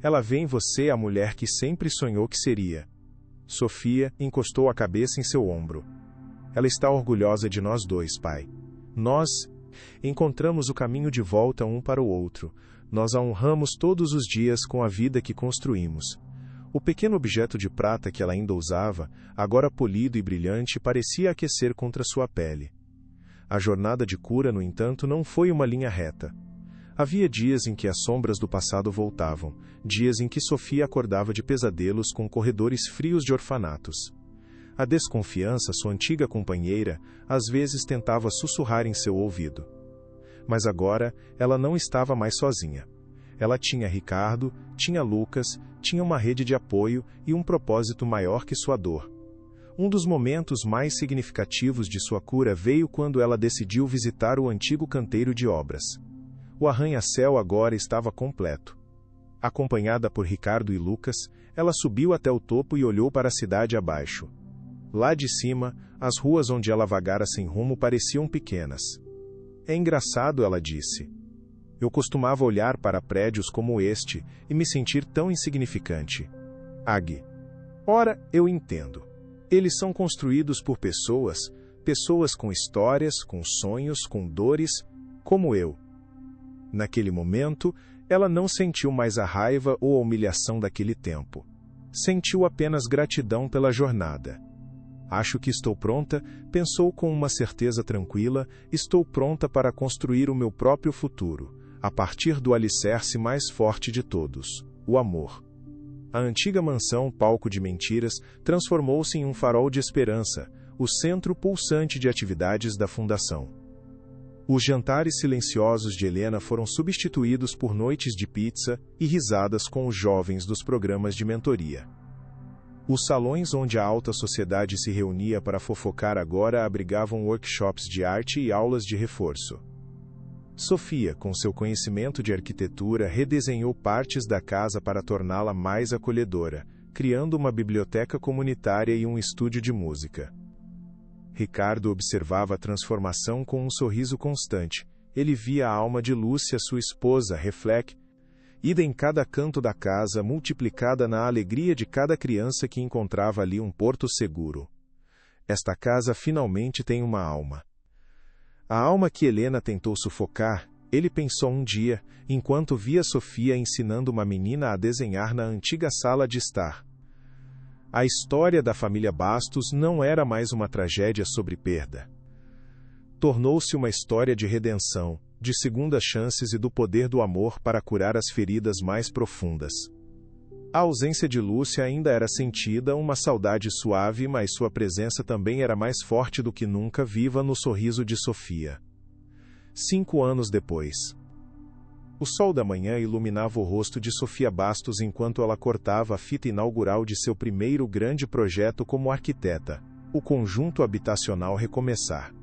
Ela vê em você a mulher que sempre sonhou que seria. Sofia encostou a cabeça em seu ombro. Ela está orgulhosa de nós dois, pai. Nós encontramos o caminho de volta um para o outro. Nós a honramos todos os dias com a vida que construímos. O pequeno objeto de prata que ela ainda usava, agora polido e brilhante, parecia aquecer contra sua pele. A jornada de cura, no entanto, não foi uma linha reta. Havia dias em que as sombras do passado voltavam, dias em que Sofia acordava de pesadelos com corredores frios de orfanatos. A desconfiança, sua antiga companheira, às vezes tentava sussurrar em seu ouvido. Mas agora, ela não estava mais sozinha. Ela tinha Ricardo, tinha Lucas, tinha uma rede de apoio e um propósito maior que sua dor. Um dos momentos mais significativos de sua cura veio quando ela decidiu visitar o antigo canteiro de obras. O arranha-céu agora estava completo. Acompanhada por Ricardo e Lucas, ela subiu até o topo e olhou para a cidade abaixo. Lá de cima, as ruas onde ela vagara sem rumo pareciam pequenas. É engraçado, ela disse. Eu costumava olhar para prédios como este e me sentir tão insignificante. Ag. Ora, eu entendo. Eles são construídos por pessoas, pessoas com histórias, com sonhos, com dores, como eu. Naquele momento, ela não sentiu mais a raiva ou a humilhação daquele tempo. Sentiu apenas gratidão pela jornada. Acho que estou pronta, pensou com uma certeza tranquila, estou pronta para construir o meu próprio futuro, a partir do alicerce mais forte de todos, o amor. A antiga mansão, palco de mentiras, transformou-se em um farol de esperança, o centro pulsante de atividades da fundação. Os jantares silenciosos de Helena foram substituídos por noites de pizza e risadas com os jovens dos programas de mentoria. Os salões onde a alta sociedade se reunia para fofocar agora abrigavam workshops de arte e aulas de reforço. Sofia, com seu conhecimento de arquitetura, redesenhou partes da casa para torná-la mais acolhedora, criando uma biblioteca comunitária e um estúdio de música. Ricardo observava a transformação com um sorriso constante. Ele via a alma de Lúcia, sua esposa, ida em cada canto da casa, multiplicada na alegria de cada criança que encontrava ali um porto seguro. Esta casa finalmente tem uma alma. A alma que Helena tentou sufocar, ele pensou um dia, enquanto via Sofia ensinando uma menina a desenhar na antiga sala de estar. A história da família Bastos não era mais uma tragédia sobre perda. Tornou-se uma história de redenção, de segundas chances e do poder do amor para curar as feridas mais profundas. A ausência de Lúcia ainda era sentida, uma saudade suave, mas sua presença também era mais forte do que nunca, viva no sorriso de Sofia. 5 anos depois. O sol da manhã iluminava o rosto de Sofia Bastos enquanto ela cortava a fita inaugural de seu primeiro grande projeto como arquiteta, o conjunto habitacional Recomeçar.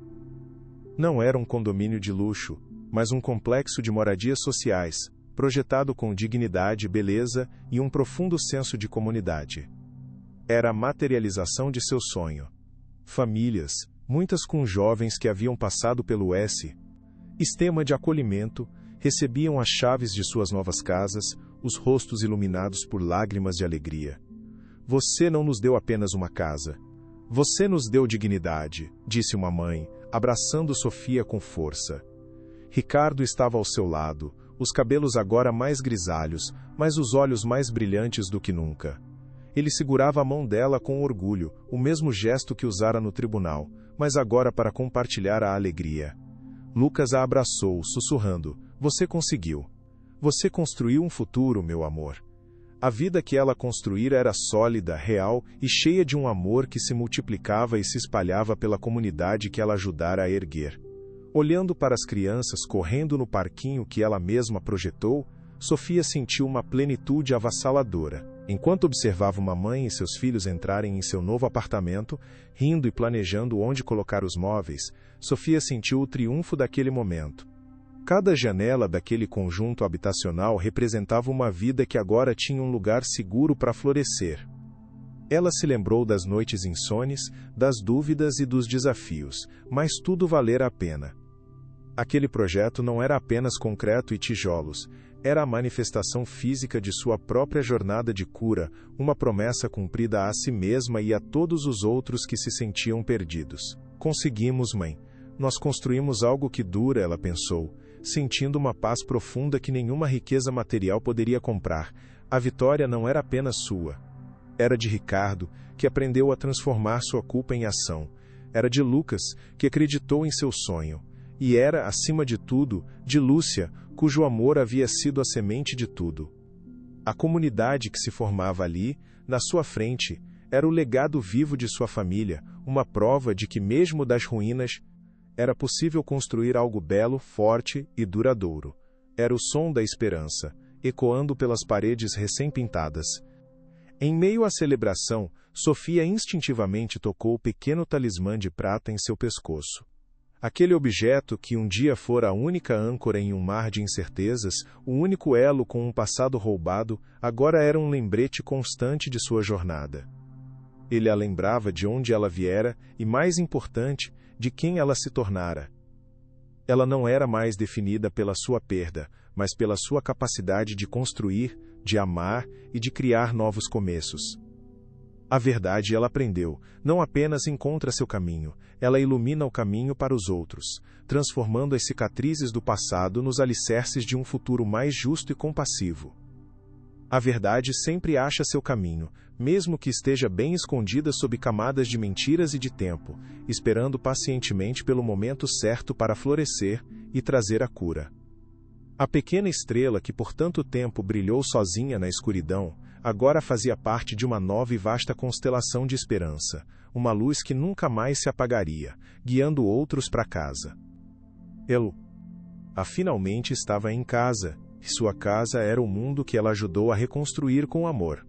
Não era um condomínio de luxo, mas um complexo de moradias sociais, projetado com dignidade, beleza e um profundo senso de comunidade. Era a materialização de seu sonho. Famílias, muitas com jovens que haviam passado pelo sistema de acolhimento, recebiam as chaves de suas novas casas, os rostos iluminados por lágrimas de alegria. Você não nos deu apenas uma casa. Você nos deu dignidade, disse uma mãe, abraçando Sofia com força. Ricardo estava ao seu lado, os cabelos agora mais grisalhos, mas os olhos mais brilhantes do que nunca. Ele segurava a mão dela com orgulho, o mesmo gesto que usara no tribunal, mas agora para compartilhar a alegria. Lucas a abraçou, sussurrando: "Você conseguiu. Você construiu um futuro, meu amor." A vida que ela construíra era sólida, real e cheia de um amor que se multiplicava e se espalhava pela comunidade que ela ajudara a erguer. Olhando para as crianças correndo no parquinho que ela mesma projetou, Sofia sentiu uma plenitude avassaladora. Enquanto observava uma mãe e seus filhos entrarem em seu novo apartamento, rindo e planejando onde colocar os móveis, Sofia sentiu o triunfo daquele momento. Cada janela daquele conjunto habitacional representava uma vida que agora tinha um lugar seguro para florescer. Ela se lembrou das noites insones, das dúvidas e dos desafios, mas tudo valera a pena. Aquele projeto não era apenas concreto e tijolos, era a manifestação física de sua própria jornada de cura, uma promessa cumprida a si mesma e a todos os outros que se sentiam perdidos. Conseguimos, mãe. Nós construímos algo que dura, ela pensou, sentindo uma paz profunda que nenhuma riqueza material poderia comprar. A vitória não era apenas sua. Era de Ricardo, que aprendeu a transformar sua culpa em ação. Era de Lucas, que acreditou em seu sonho. E era, acima de tudo, de Lúcia, cujo amor havia sido a semente de tudo. A comunidade que se formava ali, na sua frente, era o legado vivo de sua família, uma prova de que, mesmo das ruínas, era possível construir algo belo, forte e duradouro. Era o som da esperança, ecoando pelas paredes recém-pintadas. Em meio à celebração, Sofia instintivamente tocou o pequeno talismã de prata em seu pescoço. Aquele objeto que um dia fora a única âncora em um mar de incertezas, o único elo com um passado roubado, agora era um lembrete constante de sua jornada. Ele a lembrava de onde ela viera e, mais importante, de quem ela se tornara. Ela não era mais definida pela sua perda, mas pela sua capacidade de construir, de amar e de criar novos começos. A verdade, ela aprendeu, não apenas encontra seu caminho, ela ilumina o caminho para os outros, transformando as cicatrizes do passado nos alicerces de um futuro mais justo e compassivo. A verdade sempre acha seu caminho, mesmo que esteja bem escondida sob camadas de mentiras e de tempo, esperando pacientemente pelo momento certo para florescer e trazer a cura. A pequena estrela que por tanto tempo brilhou sozinha na escuridão, agora fazia parte de uma nova e vasta constelação de esperança, uma luz que nunca mais se apagaria, guiando outros para casa. Ela finalmente estava em casa, e sua casa era o mundo que ela ajudou a reconstruir com amor.